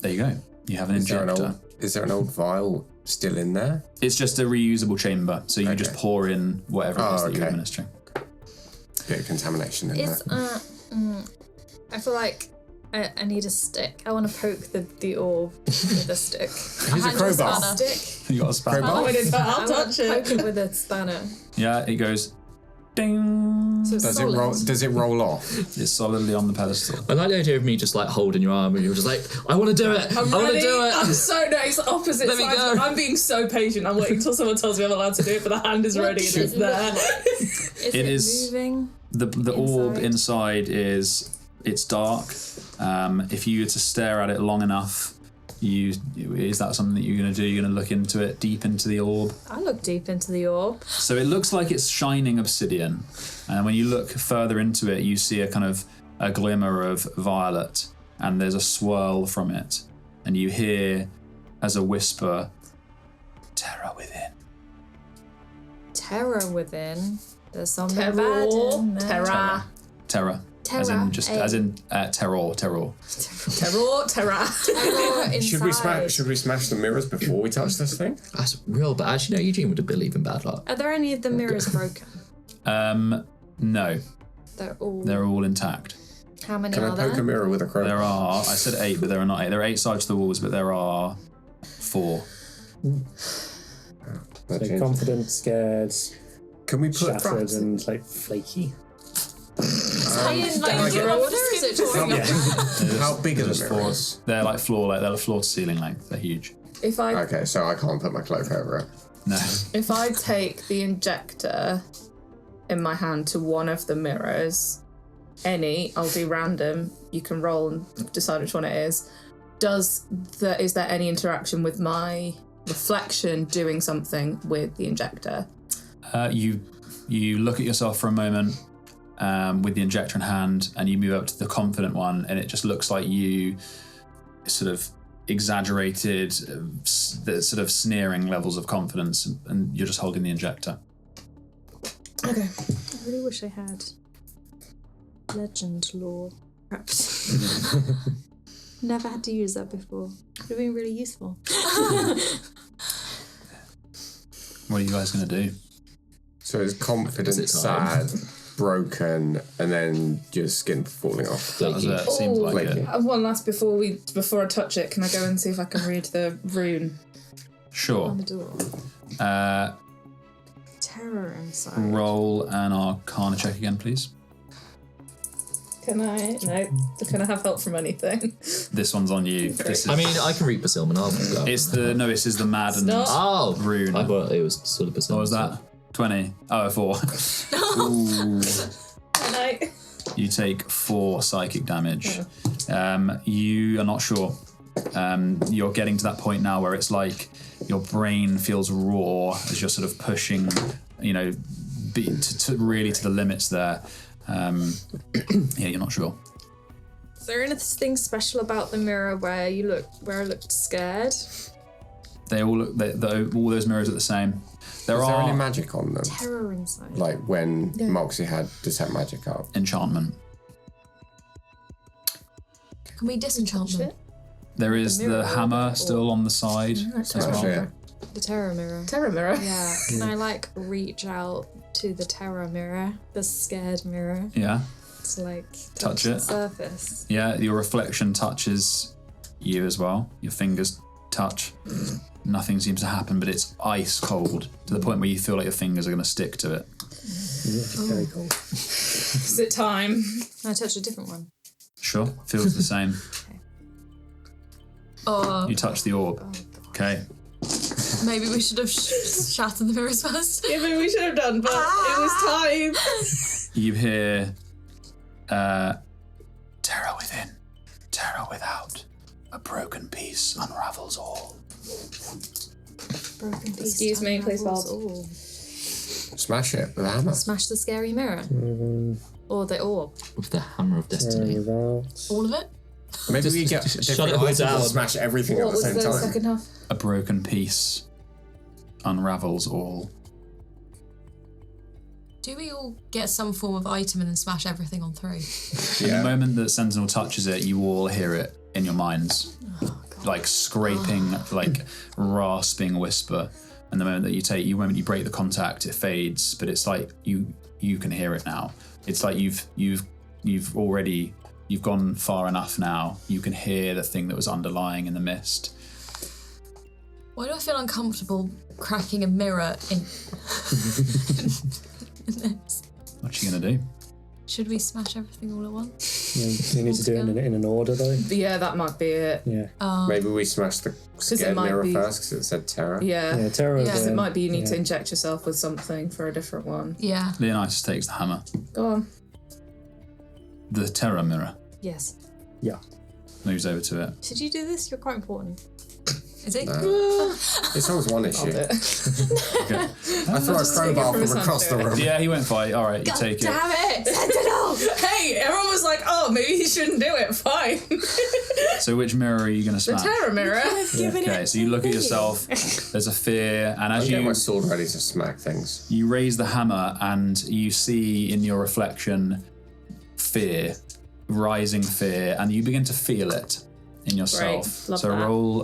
There you go. You have an injector. Is there an old vial still in there? It's just a reusable chamber, so you just pour in whatever it is that you're administering. Bit of contamination in there. I feel like I need a stick. I want to poke the orb with a stick. Use a crowbar. Stick. You got a spanner. I'll touch it. Poke it with a spanner. Yeah, it goes ding. So Does it roll off? It's solidly on the pedestal. I like the idea of me just like holding your arm and you're just like, I want to do it. I want to do it. I'm so it's the opposite Let me side. go. I'm being so patient. I'm waiting until someone tells me I'm allowed to do it, but the hand is ready and it's there. Is it moving? The orb inside it's dark. If you were to stare at it long enough, is that something that you're going to do? You're going to look into it, deep into the orb? I look deep into the orb. So it looks like it's shining obsidian. And when you look further into it, you see a glimmer of violet, and there's a swirl from it. And you hear, as a whisper, terror within. Terror within? There's something bad in there. Terror. As in terror. Terror. Inside. Should we smash the mirrors before we touch this thing? That's real bad. Actually, no, Eugene would believe in bad luck. Are there any of the mirrors broken? No. They're all intact. How many Can are I poke there? a mirror with a crowbar? There are, I said 8, but there are not 8. There are 8 sides to the walls, but there are 4. So confident, scared, Can we put shattered, and like flaky. How big are the Four. mirrors? They're like floor to ceiling length. They're huge. Okay, so I can't put my cloak over it. No. If I take the injector in my hand to one of the mirrors, I'll do random. You can roll and decide which one it is. Is there any interaction with my reflection doing something with the injector? You look at yourself for a moment with the injector in hand, and you move up to the confident one, and it just looks like you sort of exaggerated, the sort of sneering levels of confidence, and you're just holding the injector. Okay. I really wish I had legend lore prepped. Never had to use that before. Would have been really useful. What are you guys going to do? So it's confident, sad, broken, and then your skin falling off. Seems like it. One last before I touch it, can I go and see if I can read the rune? Sure. On the door. Terror inside. Roll an Arcana check again, please. Can I? No. Can I have help from anything? This one's on you. I mean, I can read Basilman. I'll go. This is the maddened rune. I thought it was sort of Basilman. What was that? 20. Oh, 4. Ooh. You take 4 psychic damage. You are not sure. You're getting to that point now where it's like your brain feels raw as you're sort of pushing, really to the limits there. You're not sure. Is there anything special about the mirror where I looked scared? They all look. All those mirrors are the same. Is there any magic on them? Terror inside. Like when Moxie had detect magic up. Enchantment. Can we disenchant them? There is the hammer still on the side as well. Yeah. The terror mirror. Terror mirror. Yeah. Can I reach out to the terror mirror, the scared mirror? Yeah. to like Touch the it. surface. Yeah, your reflection touches you as well. Your fingers touch. Nothing seems to happen, but it's ice cold to the point where you feel like your fingers are going to stick to it. Very cool. Is it time? I touched a different one. Sure, feels the same. Oh, You touch the orb. Okay. maybe we should have shattered the mirrors first. Yeah, maybe we should have done, but it was time. You hear terror within, terror without. A broken piece unravels all. Broken piece. Excuse me, please unravels hold. all. Smash it with a hammer. Smash the scary mirror. Or the orb. With the hammer of destiny. All of it? Maybe we get shut different it all items down. and smash everything What at the was same the time. second half? A broken piece unravels all. Do we all get some form of item and then smash everything on 3? And the moment that Sentinel touches it, you all hear it in your minds. Like scraping, like rasping whisper. And the moment that the moment you break the contact, it fades, but it's like you can hear it now. It's like you've gone far enough now. You can hear the thing that was underlying in the mist. Why do I feel uncomfortable cracking a mirror in this? What you gonna do? Should we smash everything all at once? You need to do it in an order, though. Yeah, that might be it. Yeah. Maybe we smash the scared might mirror be- first because it said terror. Yeah. Yeah, terror. Yeah. Because it might be you need to yeah. inject yourself with something for a different one. Yeah. Leonitis takes the hammer. Go on. The terror mirror Yes. Yeah. moves over to it. Should you do this? You're quite important. Is it? It's always one issue. Okay. I threw a crowbar from his from across the hand. room. Yeah, he won't fight. All right, you take it. Damn it! Sentinel! Hey, everyone was like, oh, maybe he shouldn't do it. Fine. So which mirror are you going to The smash? terror mirror. Okay, so you look at yourself. There's a fear, and I as get my you sword ready to smack things. you raise the hammer, and you see in your reflection fear, rising fear, and you begin to feel it in yourself. Great, love So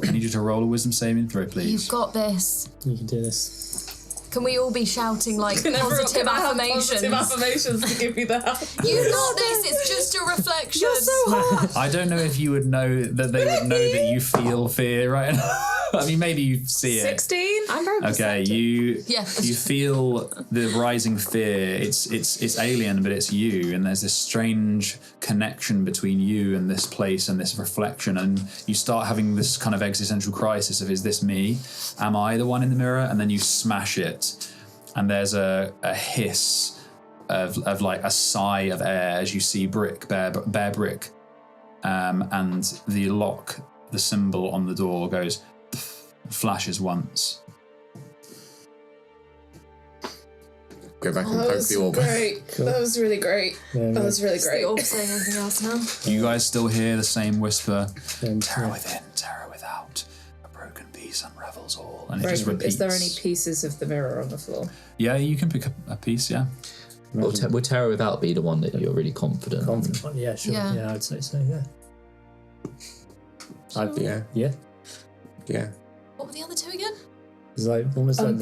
that. I need you to roll a wisdom saving throw, please. You've got this. You can do this. Can we all be shouting like Everyone positive can have affirmations? Positive affirmations to give you that. You got this. It's just a reflection. You're so hot. I don't know if you would know that they would know that you feel fear right now. I mean, maybe you see it. 16? I'm very Okay, perceptive. you feel the rising fear. It's alien, but it's you, and there's this strange connection between you and this place and this reflection, and you start having this kind of existential crisis of, is this me? Am I the one in the mirror? And then you smash it, and there's a hiss of like a sigh of air as you see bare brick, and the lock, the symbol on the door goes, flashes once. Go back and That poke was the orb. great. That was really great. That was really Is the great. orb saying anything else now? You guys still hear the same whisper, And, terror within, terror without, a broken piece unravels all, and it Right, just repeats. is there any pieces of the mirror on the floor? Yeah, you can pick up a piece, yeah. Would terror without be the one that you're really confident on? confident one. Yeah, sure. Yeah. Yeah, I'd say so. Yeah. Yeah. Yeah. What were the other two again? It's like almost like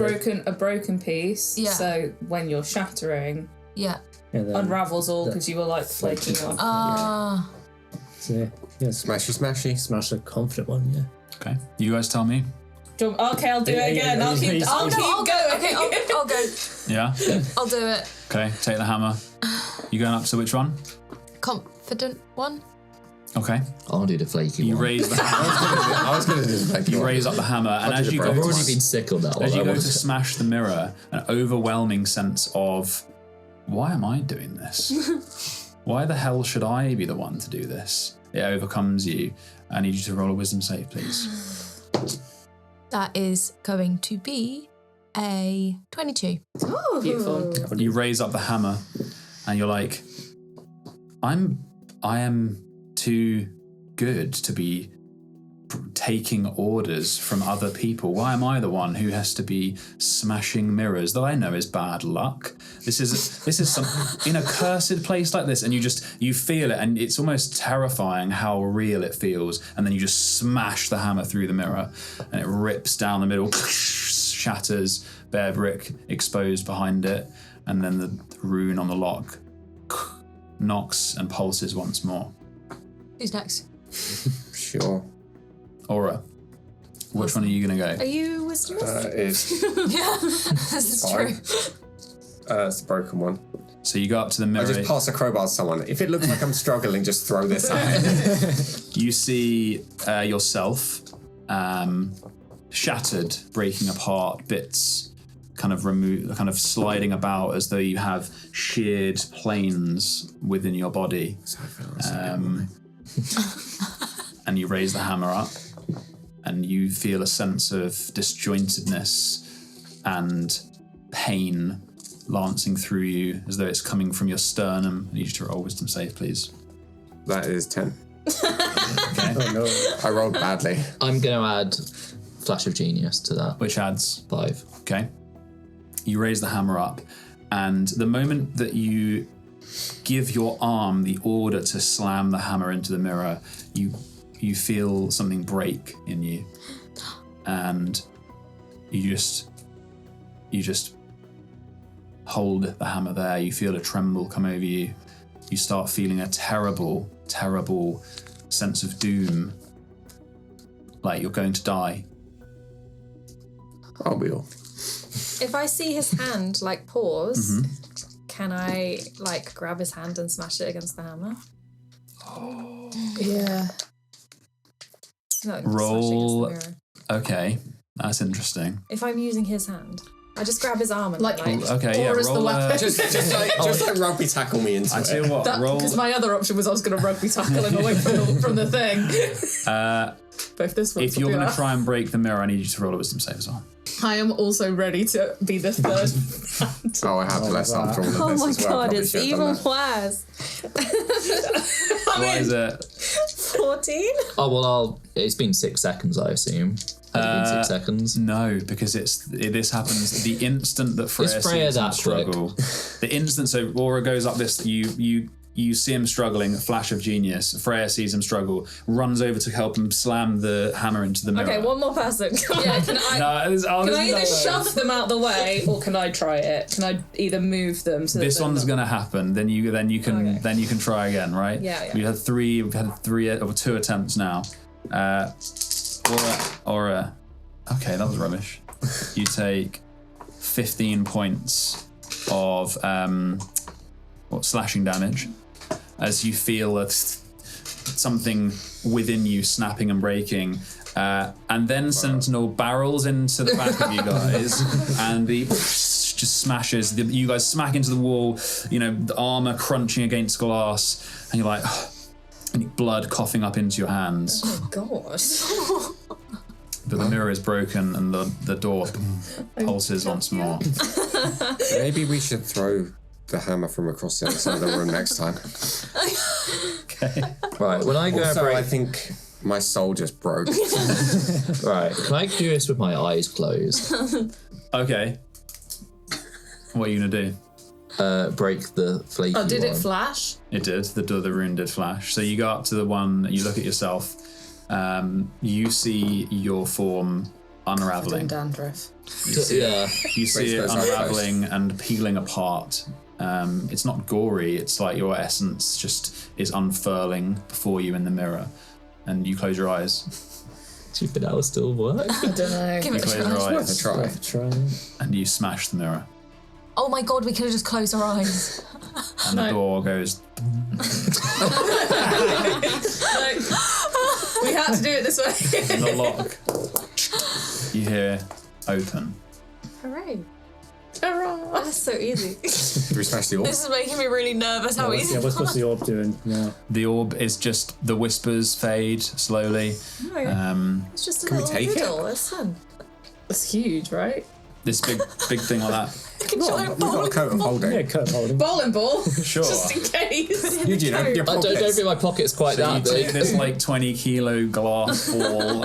A broken piece. Yeah. So when you're shattering, Yeah. unravels all because you were like flaking off. Ah. So, yeah, Smashy. smash the confident one. Yeah. Okay, you guys tell me. Okay, I'll do Yeah, it again. yeah, I'll keep he's- going. Okay, I'll go. Yeah? I'll do it. Okay, take the hammer. You going up to which one? Confident one. Okay. I'll do the flaky You one. raise the hammer. I was going to do the fake You one. raise up the hammer, and I'll do as the you broken go I've one. already been sick on that one. as you I go to want- smash the mirror, an overwhelming sense of, why am I doing this? Why the hell should I be the one to do this? It overcomes you. I need you to roll a wisdom save, please. That is going to be a 22. Beautiful. You raise up the hammer, and you're like, I am too good to be taking orders from other people. Why am I the one who has to be smashing mirrors that I know is bad luck? This is some in a cursed place like this, and you feel it, and it's almost terrifying how real it feels. And then you just smash the hammer through the mirror, and it rips down the middle, shatters, bare brick exposed behind it, and then the rune on the lock knocks and pulses once more. Who's next? Sure. Aura, which one are you going to go? Are you wisdom? It's Yeah, this is fine. true. It's the broken one. So you go up to the I mirror. just pass a crowbar to someone. If it looks like I'm struggling, just throw this at it. You see yourself shattered, breaking apart, bits kind of sliding about as though you have sheared planes within your body. And you raise the hammer up, and you feel a sense of disjointedness and pain lancing through you as though it's coming from your sternum. I need you to roll wisdom save, please. That is 10. Okay. Oh no. I rolled badly. I'm going to add Flash of Genius to that. Which adds 5. Okay. You raise the hammer up, and the moment that you give your arm the order to slam the hammer into the mirror, you feel something break in you, and you just hold the hammer there. You feel a tremble come over you. You start feeling a terrible, terrible sense of doom, like you're going to die. Aren't we all? If I see his hand pause, can I grab his hand and smash it against the hammer? Oh. Yeah. No, Roll. smash it against the mirror. Okay, that's interesting. If I'm using his hand, I just grab his arm and Okay, yeah, Aura's the roll. weapon. Just like rugby tackle me into I it. tell you what, roll. Because my other option was I was going to rugby tackle him away from the thing. But if this one, If you're going to try and break the mirror, I need you to roll a wisdom save as well. I am also ready to be the third. Oh, I have less after all of this oh my as well. god, Probably it's should have even done worse. What is it? 14? Oh, well, it's been 6 seconds, I assume. Has it been 6 seconds? No, because this happens the instant that Freya Freya sees him that quick? struggle. The instant, so Aura goes up this, you see him struggling, a flash of genius. Freya sees him struggle, runs over to help him slam the hammer into the mirror. Okay, one more person. Yeah, can I? Can I either shove them out the way, or can I try it? Can I either move them? So This one's going to happen. Then you can try again, right? Yeah. We've had two attempts now. Aura. Okay, that was rubbish. You take 15 points of slashing damage as you feel something within you snapping and breaking. And then Sentinel barrels into the back of you guys, and just smashes. You guys smack into the wall, the armor crunching against glass, and you're like, and blood coughing up into your hands. Oh god. But the mirror is broken, and the door pulses once more. Maybe we should throw the hammer from across the other side of the room next time. Okay. Right, when I go and Also, break... I think my soul just broke. Right, can I do this with my eyes closed? Okay. What are you going to do? Break the flaky one. Oh, did it flash? It did. The rune did flash. So you go up to the one, you look at yourself. You see your form unraveling. Dandruff. Yeah. You see it unraveling and peeling apart. It's not gory. It's like your essence just is unfurling before you in the mirror, and you close your eyes. Do you think that will still work? I don't know. Give You it a close your try. eyes Try. and you smash the mirror, Oh my god, we could have just closed our eyes. and the door goes. We had to do it this way. And the lock you hear open. Hooray. Hurrah. That's so easy. Do we smash the orb? This is making me really nervous how easy. What's the orb doing now? The orb is just the whispers fade slowly. It's just a Can we little take it? riddle. It's fun. It's huge, right? This big thing like that. We've got a coat of holding. Yeah, coat holding. Bowling ball. Sure. Just in case. Eugene, open your I pockets. don't think my pocket's quite So you that take big. this 20-kilo glass ball.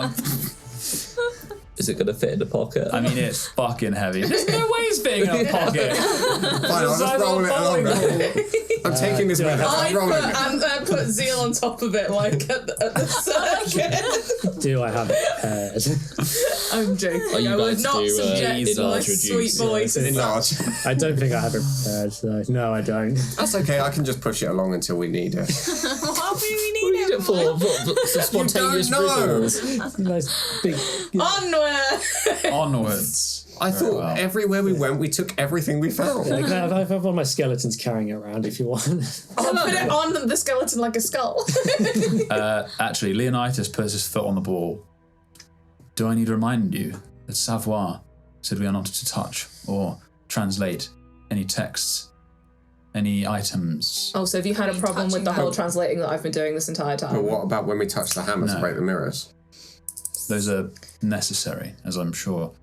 Is it going to fit in the pocket? I mean, it's fucking heavy. There's no way it's fitting in a pocket. Fine, I'll just roll it along then. I'm taking this with us. I I'm rolling it. put Zeal on top of it, like at the circuit. Do I have it prepared? I'm joking. Are you I would about to not do, subject my enlarge, sweet reduce? voice. Enlarge. I don't think I have it prepared, so no, I don't. That's okay. I can just push it along until we need it. What do we What do you need it for spontaneous riddles? Nice big. Onward! Onwards. I thought everywhere we went, we took everything we found. Yeah, I have one of my skeletons carrying it around if you want. I'll put it on the skeleton like a skull. Actually, Leonitis puts his foot on the ball. Do I need to remind you that Savoir said we are not to touch or translate any texts, any items? Oh, so have you had a problem with the whole translating that I've been doing this entire time? But what about when we touch the hammers and break the mirrors? Those are necessary, as I'm sure.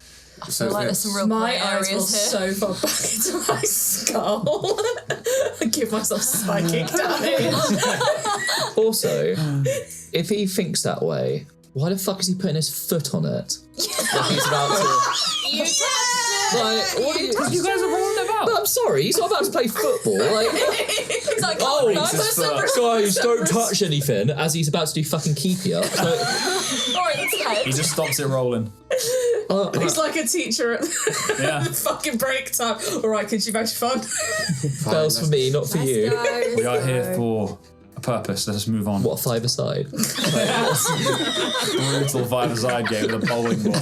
I feel like there's some real My grey eyes areas will here. so far back into my skull. I give myself psychic damage. Also, if he thinks that way, why the fuck is he putting his foot on it? Like he's about to. You touched Like, what are You guys are rolling about. But I'm sorry, he's not about to play football. Like, It's like, oh, no, guys, don't touch anything as he's about to do fucking keepy up. So, Alright, it's head. He just stops it rolling. He's like a teacher at Yeah. the fucking break time. All right, kids, you've had your fun. bells for me, not for you. We are here for a purpose. Let us move on. What, 5 aside? Brutal five-a-side game with a bowling ball.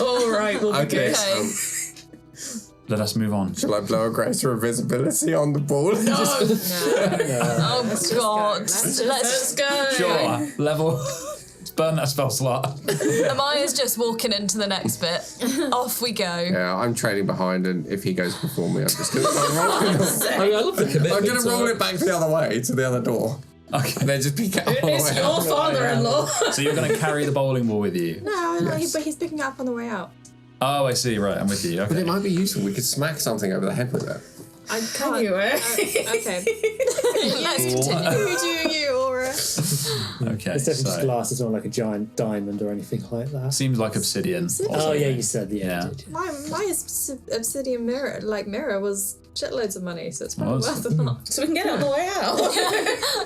All right, we'll be Okay. good. Let us move on. Shall I blow a greater invisibility on the ball? Oh God. Let's Let's go. Sure. Level. Burn that spell slot. Amaya's just walking into the next bit. Off we go. Yeah, I'm trailing behind, and if he goes before me, I'm just going to roll it. I mean, I love the commitment. I'm going to to roll it back the other way to the other door. Okay. And then just pick it up on the It's way your out. father-in-law. So you're going to carry the bowling ball with you? No, but he's picking it up on the way out. Oh, I see. Right, I'm with you. But Okay. it might be useful. We could smack something over the head with it. I can't. Anyway. Okay. Let's continue. You do you, Aura. Okay. It's definitely just So, glass. It's not like a giant diamond or anything like that. seems like obsidian. Oh yeah, you said Yeah. you did. My obsidian mirror was shitloads of money, so it's probably Was? worth a lot. So we can get it on the way out.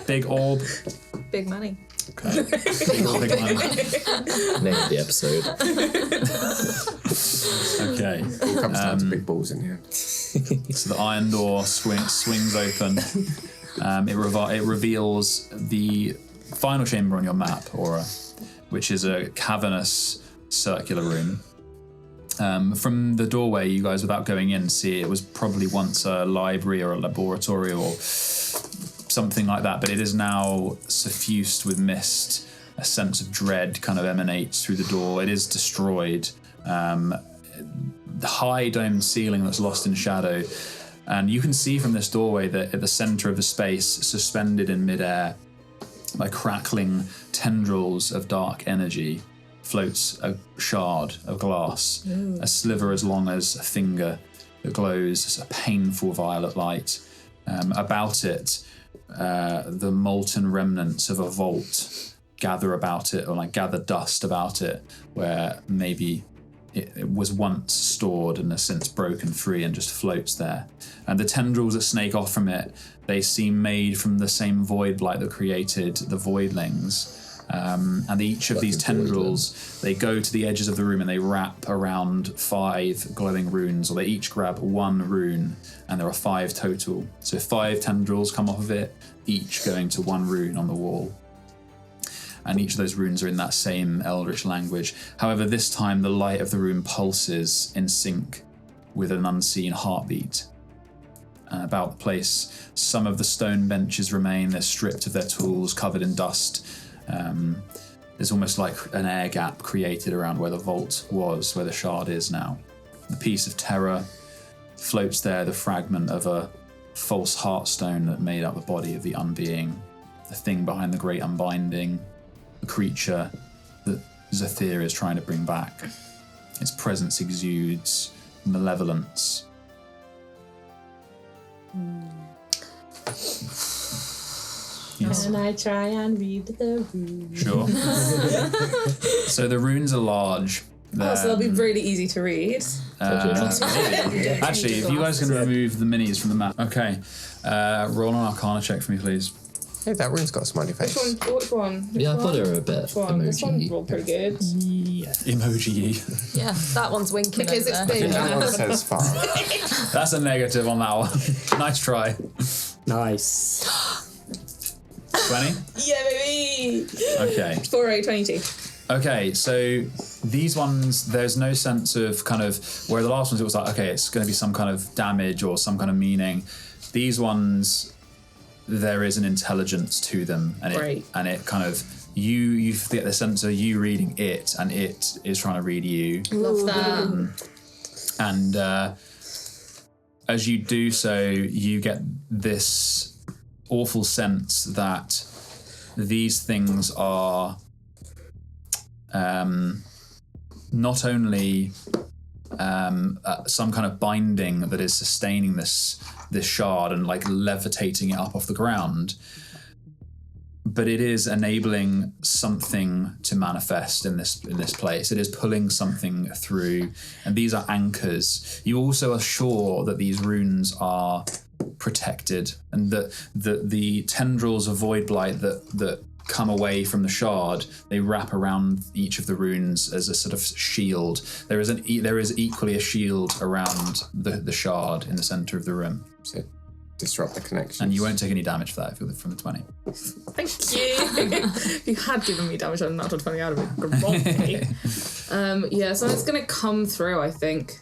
Big orb. Big money. Okay. Big orb, big money. Name of the episode. Okay. It comes down to big balls in here. So the iron door swings open. It reveals the final chamber on your map, Aura, which is a cavernous circular room. From the doorway, you guys, without going in, see it was probably once a library or a laboratory or something like that, but it is now suffused with mist. A sense of dread kind of emanates through the door. It is destroyed. The high domed ceiling that's lost in shadow. And you can see from this doorway that at the center of the space, suspended in midair by crackling tendrils of dark energy, floats a shard of glass, a sliver as long as a finger that glows as a painful violet light. About it, the molten remnants of a vault gather about it, or like gather dust about it, where maybe it was once stored and has since broken free and just floats there. And the tendrils that snake off from it, they seem made from the same void blight that created the voidlings. And each of these tendrils, they go to the edges of the room and they wrap around 5 glowing runes, or they each grab 1 rune, and there are 5 total. So 5 tendrils come off of it, each going to 1 rune on the wall. And each of those runes are in that same eldritch language. However, this time the light of the room pulses in sync with an unseen heartbeat. About the place, some of the stone benches remain. They're stripped of their tools, covered in dust. There's almost like an air gap created around where the vault was, where the shard is now. The piece of terror floats there, the fragment of a false heartstone that made up the body of the Unbeing, the thing behind the great unbinding, the creature that Xethir is trying to bring back. Its presence exudes malevolence. Yes. And I try and read the runes. Sure. So the runes are large. Oh, so they'll be really easy to read. Actually, if you guys can remove the minis from the map. Okay. Roll an Arcana check for me, please. Hey, that rune's got a smiley face. Which one? Yeah, I thought they were a bit Which one? This one's emoji. all pretty good. Emoji. Yeah, that one's winking Because over it's there. big. That one says fuck. That's a negative on that one. Nice try. Nice. 20? Yeah, baby! Okay. 4, 22. Okay, so these ones, there's no sense of kind of, where the last ones it was like, okay, it's going to be some kind of damage or some kind of meaning. These ones, there is an intelligence to them, and it kind of, you get the sense of you reading it, and it is trying to read you. Love that. And as you do so, you get this awful sense that these things are not only some kind of binding that is sustaining this shard and like levitating it up off the ground, but it is enabling something to manifest in this place. It is pulling something through, and these are anchors. You also are sure that these runes are protected, and that the tendrils of void blight that come away from the shard, they wrap around each of the runes as a sort of shield. There is equally a shield around the shard in the center of the room. So disrupt the connection. And you won't take any damage for that if you're from the 20. Thank you. If you had given me damage on a natural 20, I would have been grumpy. Yeah, so it's going to come through, I think.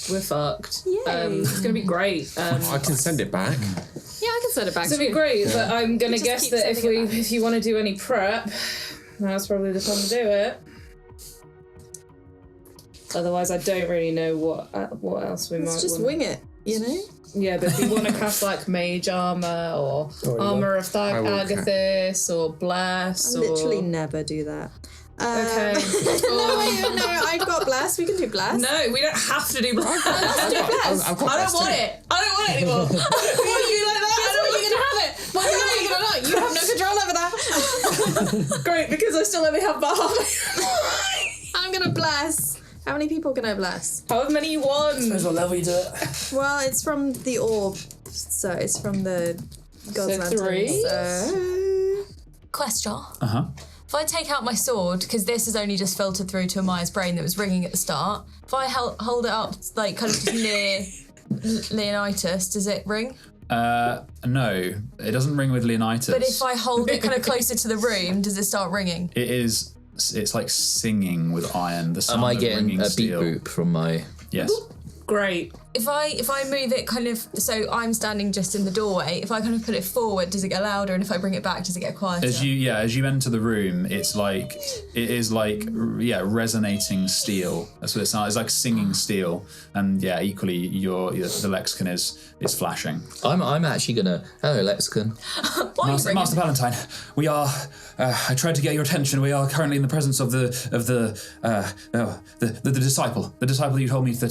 We're fucked. It's going to be great. I can send it back. Yeah, I can send it back. It's going to be great, but I'm going to Just guess keep that sending it back. if you want to do any prep, now's probably the time to do it. Otherwise, I don't really know what else we might Let's just wanna... wing it, you know? Yeah, but if you want to cast like mage armor or armor of Agathis or bless I or... literally never do that. Okay. No, I've got blast. We can do blast. No, we don't have to do bless. I've got I don't want it. I don't want it anymore. You like that? I don't want you to have it. Well, you know you're gonna like. You have no control over that. Great, because I still only have half. I'm gonna bless. How many people can I bless? However many you want. Depends what level you do it. Well, it's from the orb, so it's from the God's So Lantern. 3? So... Question. Uh-huh. If I take out my sword, because this has only just filtered through to Amaya's brain that was ringing at the start, if I hold it up, like kind of just near Leonitis, does it ring? No, it doesn't ring with Leonitis. But if I hold it kind of closer to the room, does it start ringing? It's like singing with iron. The sound Am I of getting ringing a beat steel. boop from my... Yes. Great. If I move it kind of, so I'm standing just in the doorway, if I kind of put it forward, does it get louder? And if I bring it back, does it get quieter? As you enter the room, it is like resonating steel. That's what it sounds. It's like singing steel, and equally the lexicon is flashing. I'm actually gonna... Hello, Lexicon. Master Valentine, we are. I tried to get your attention. We are currently in the presence of the disciple. The disciple you told me that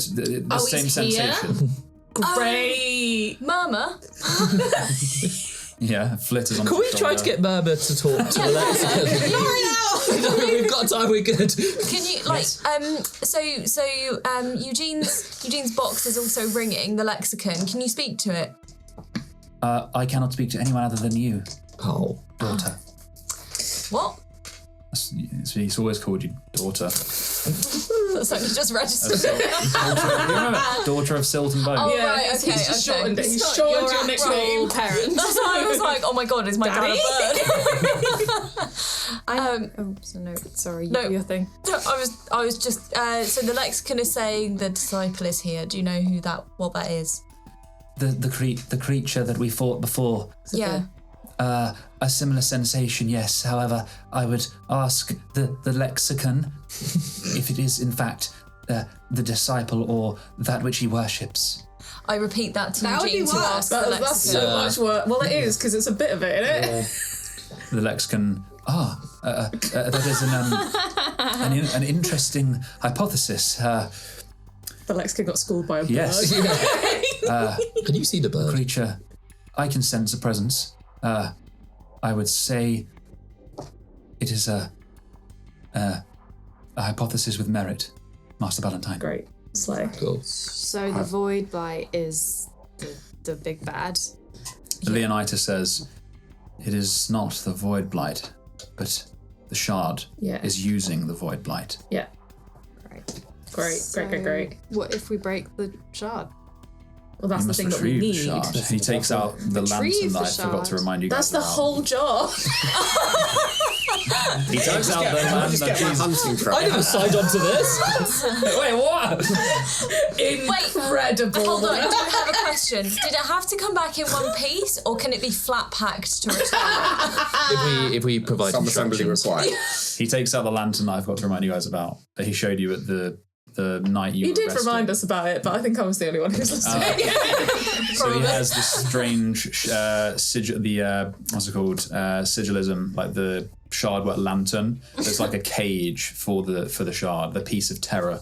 the same he's here? sensation. Great. Murmur? Yeah, flitters on. Can we try to get Murmur to talk to the Lexicon? We've got time. We're good. Can you Eugene's box is also ringing the lexicon. Can you speak to it? I cannot speak to anyone other than you, Oh. daughter. What? He's always called you daughter. That's only just registered. Daughter of Silt and Bone. Oh, Yeah, right, he's okay, just okay. shortened it. It's He's not shortened your your nickname. parent. That's why I was like, oh my god, is my dad a bird? Sorry, you No. do your thing. I was just so the lexicon is saying the disciple is here. Do you know what that is? The creature that we fought before. Yeah. A similar sensation, yes. However, I would ask the lexicon if it is in fact the disciple or that which he worships. I repeat that to That would Eugene be to worse. ask the That's lexicon. so much work. Well, it is, because it's a bit of it, isn't it? The lexicon. That is an interesting hypothesis. The lexicon got schooled by a bird. Yes, Can you see the bird? creature. I can sense a presence. I would say it is a hypothesis with merit, Master Valentine. Great. Slay. Cool. So the void blight is the big bad. Leonitis says, It is not the Void Blight, but the shard is using the Void Blight. Yeah. Great. What if we break the shard? Well, that's You the must thing that we retrieve the need. shard. He takes out the lantern that I forgot to remind you That's guys the about. whole job. He takes out the Can I just get my lantern. hunting trap? I didn't sign on to this. Wait, what? Incredible. Hold on, I do have a question. Did it have to come back in one piece, or can it be flat packed to return? if we provide Some assembly instructions. required. He takes out the lantern that I forgot to remind you guys about, that he showed you at the night you You were did resting. remind us about it, but I think I was the only one who's listening. So he has this strange sigilism, like the shardwork lantern. There's like a cage for the shard, the piece of terror.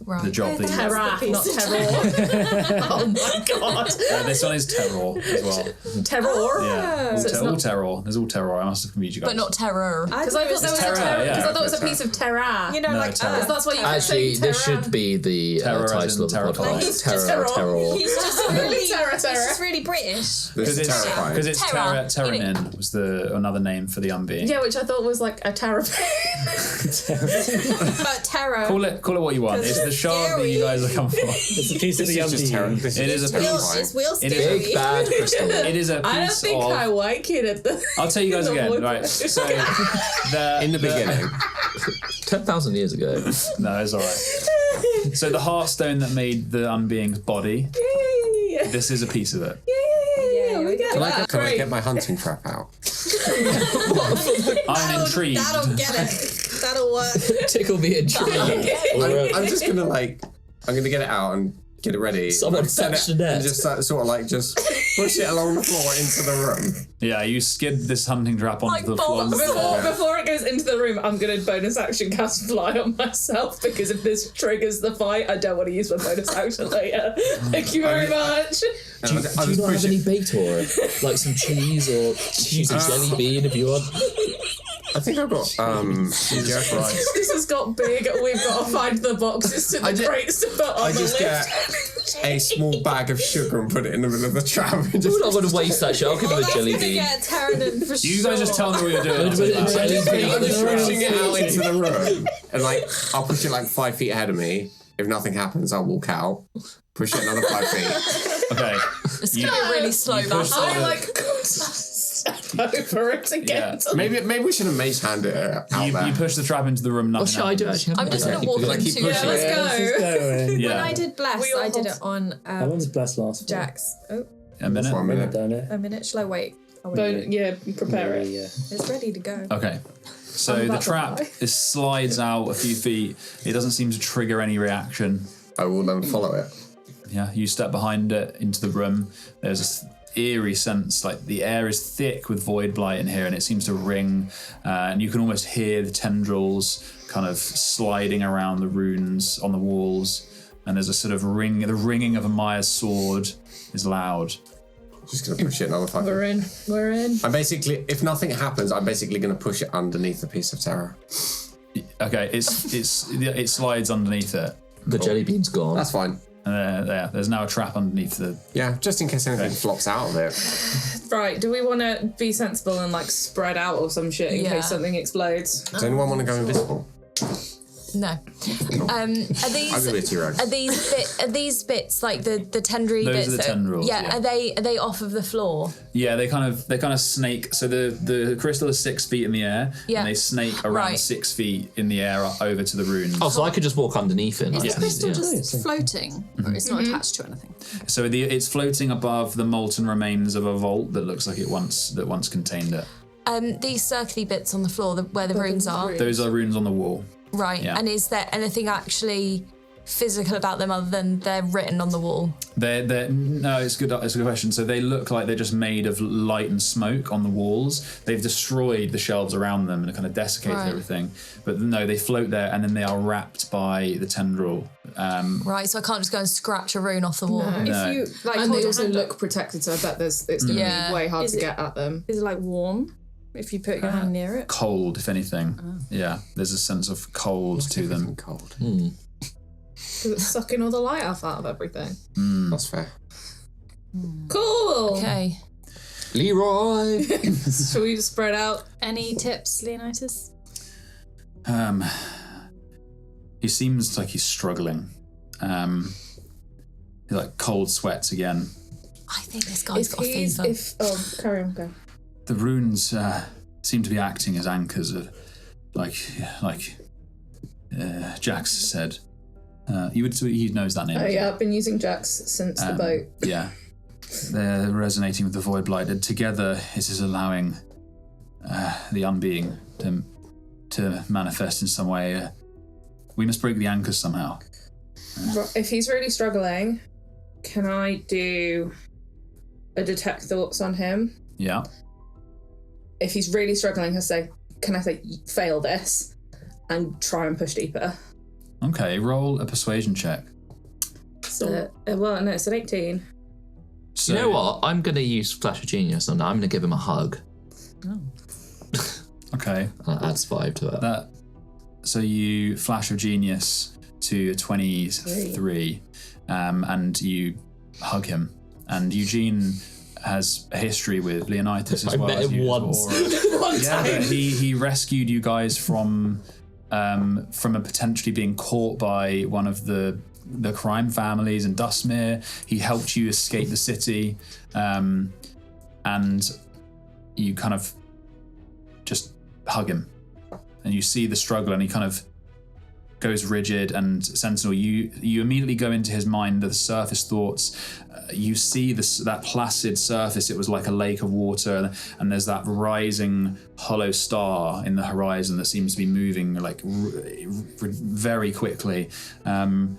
Right. The job that Terror, not terror. Oh my god. this one is terror as well. Terror? Yeah, So it's all not- terror. There's all terror. I must have confused you guys. But not terror. Because I thought there was terror, a terror. Because yeah. I thought it was a piece of terror. You know, No, like terror. That's why you kept Actually, saying this terror. should be the Terror as title in of the terrifying. podcast. He's just Terror. he's just really Terror. He's just really British. This is terrifying. Because it's Terror. Terranin was another name for the Unbeing. Yeah, which I thought was like a terror. But terror. Call it what you want. It's the shard that you guys are coming for. It's a piece of the This is just terrible. Unbeing. This It is a piece. It's real It is scary. Big bad crystal. It is a piece I don't think of. I like it at the. I'll tell you guys the again. wood. Right. So In the beginning. 10,000 years ago. No, it's all right. So the heartstone that made the Unbeing's body. Yeah. This is a piece of it. Yeah, we get Can that. I Great. get my hunting trap out? I'm intrigued. That'll get it. That'll work. Tickle me intrigued. I'm just gonna I'm gonna get it out and get it ready. Someone Set fetch it the net. and just just push it along the floor into the room. Yeah, you skid this hunting trap onto Like the floor. balls. Before it goes into the room, I'm going to bonus action cast fly on myself because if this triggers the fight, I don't want to use my bonus action later. Thank you very much. And Do I you just not push have any it. bait or like some cheese or cheesy jelly bean if you want? I think I've got Jesus Christ. This has got big. We've got to find the boxes to the crates to put on I the just list. get a small bag of sugar and put it in the middle of the trap. And I'm just not going to waste that shit. I'll give him a jelly bean. Yeah, Terranin for You guys just tell me what you're doing. I'll Put tell it you in that. jelly bean. I'm just pushing it out into the room, and I'll push it 5 feet ahead of me. If nothing happens, I'll walk out. Push it another 5 feet. Okay. It's going to be a really slow push battle. I step over it again. Yeah. Maybe we should have mace handed it out there. You push the trap into the room. What Nothing should I do happens. actually? I'm just going to walk Because I keep into pushing it. it. Let's go. Going. Yeah. When I did bless, We all I did hold- it on How long does Bless last for? Jax. Oh, A minute. 1 minute. Done it. a minute. Shall I wait? I'll wait. Don't, yeah, prepare it. Yeah. It's ready to go. Okay. So I'm the about to trap die. slides out a few feet. It doesn't seem to trigger any reaction. I will then follow it. Yeah, you step behind it into the room. There's this eerie sense, like the air is thick with void blight in here, and it seems to ring, and you can almost hear the tendrils kind of sliding around the runes on the walls. And there's a sort of ring. The ringing of a Maya's sword is loud. Just gonna push it another 5 feet. We're in. I'm basically, if nothing happens, I'm basically gonna push it underneath the piece of terror. Okay, it slides underneath it. The jelly bean's gone. That's fine. And there's now a trap underneath the. Yeah, just in case anything flops out of it. Right, do we want to be sensible and spread out or some shit in Yeah. case something explodes? Does anyone want to go invisible? No. Are these I'll give it to you, Rose. are these bits like the tendry Those bits? are the that- tendrils, Yeah, yeah. Are they off of the floor? Yeah, they kind of snake. So the crystal is 6 feet in the air, Yeah. and they snake around Right. 6 feet in the air over to the runes. Oh, so I could just walk underneath it. Is Like the crystal yeah. just floating? Or it's not attached to anything? So it's floating above the molten remains of a vault that looks like it once contained it. These circly bits on the floor, where the runes are. Those are runes on the wall. Right. Yeah. And is there anything actually physical about them other than they're written on the wall? No, it's good. It's a good question. So they look like they're just made of light and smoke on the walls. They've destroyed the shelves around them and kind of desiccated Right. everything. But no, they float there, and then they are wrapped by the tendril. Right, so I can't just go and scratch a rune off the wall. No. If you And hold they your also hand look up, protected, so I bet it's going to Yeah. be way hard Is to it- get at them. is it warm? If you put your hand near it? Cold, if anything. Yeah, there's a sense of cold to them. Cold. Because it's sucking all the light out of everything. That's fair. Cool! Okay. Leroy! Shall we spread out? Any tips, Leonitis? He seems like he's struggling. He like cold sweats again. I think this guy's got a fever. Carry on, go. The runes seem to be acting as anchors of, like Jax said. He knows that name. Oh yeah, I've been using Jax since the boat. Yeah. They're resonating with the Void Blight, and together it is allowing the Unbeing to manifest in some way. We must break the anchors somehow. If he's really struggling, can I do a detect thoughts on him? Yeah. If he's really struggling, can I say fail this and try and push deeper? Okay, roll a persuasion check. So, no, it's an 18. So, you know what? I'm going to use Flash of Genius and I'm going to give him a hug. Oh. Okay. That adds 5 to it. So you Flash of Genius to 23, and you hug him. And Eugene has a history with Leonitis as well. I met him once. But he rescued you guys from a potentially being caught by one of the crime families in Dustmere. He helped you escape the city, and you kind of just hug him. And you see the struggle, and he kind of goes rigid. And Sentinel, you immediately go into his mind, the surface thoughts. You see that placid surface. It was like a lake of water, and there's that rising hollow star in the horizon that seems to be moving like very quickly. And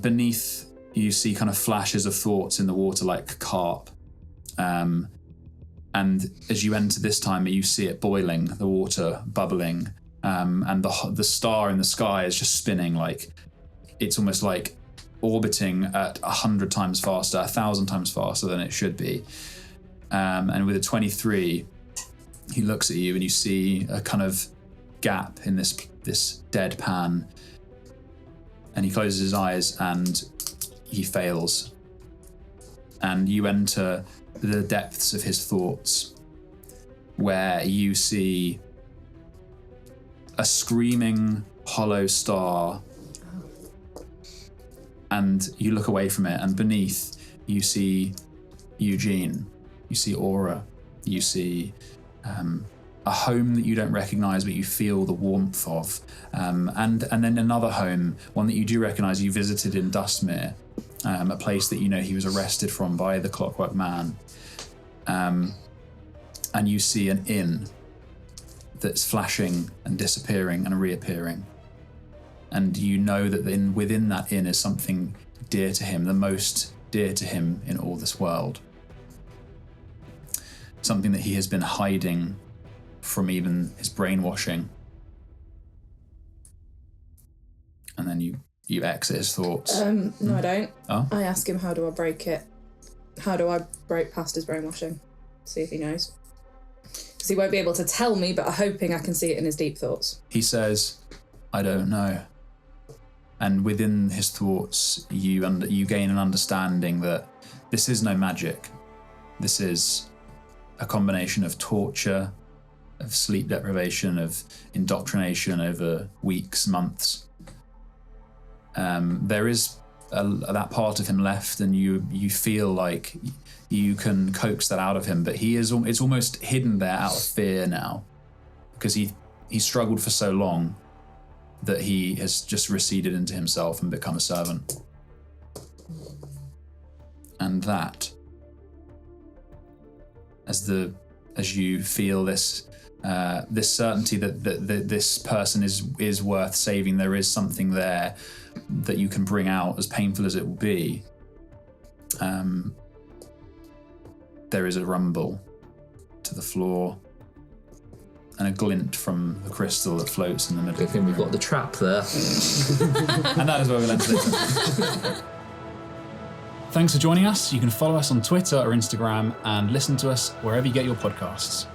beneath, you see kind of flashes of thoughts in the water, like carp. And as you enter this time, you see it boiling, the water bubbling, and the star in the sky is just spinning, like it's almost like orbiting at 100 times faster, 1,000 times faster than it should be. And with a 23, he looks at you, and you see a kind of gap in this dead pan, and he closes his eyes and he fails. And you enter the depths of his thoughts, where you see a screaming hollow star, and you look away from it, and beneath you see Eugene, you see Aura, you see a home that you don't recognize but you feel the warmth of, and then another home, one that you do recognize, you visited in Dustmere, a place that you know he was arrested from by the Clockwork Man. And you see an inn that's flashing and disappearing and reappearing. And you know that within that inn is something dear to him, the most dear to him in all this world. Something that he has been hiding from even his brainwashing. And then you exit his thoughts. No, I don't. Oh? I ask him, how do I break it? How do I break past his brainwashing? See if he knows. Because he won't be able to tell me, but I'm hoping I can see it in his deep thoughts. He says, I don't know. And within his thoughts, you gain an understanding that this is no magic. This is a combination of torture, of sleep deprivation, of indoctrination over weeks, months. There is that part of him left, and you feel like you can coax that out of him, but it's almost hidden there out of fear now, because he struggled for so long that he has just receded into himself and become a servant. And that, as you feel this certainty that this person is worth saving, there is something there that you can bring out, as painful as it will be. There is a rumble to the floor, and a glint from the crystal that floats in the middle. I think we've got the trap there. And that is where we'll end today. Thanks for joining us. You can follow us on Twitter or Instagram, and listen to us wherever you get your podcasts.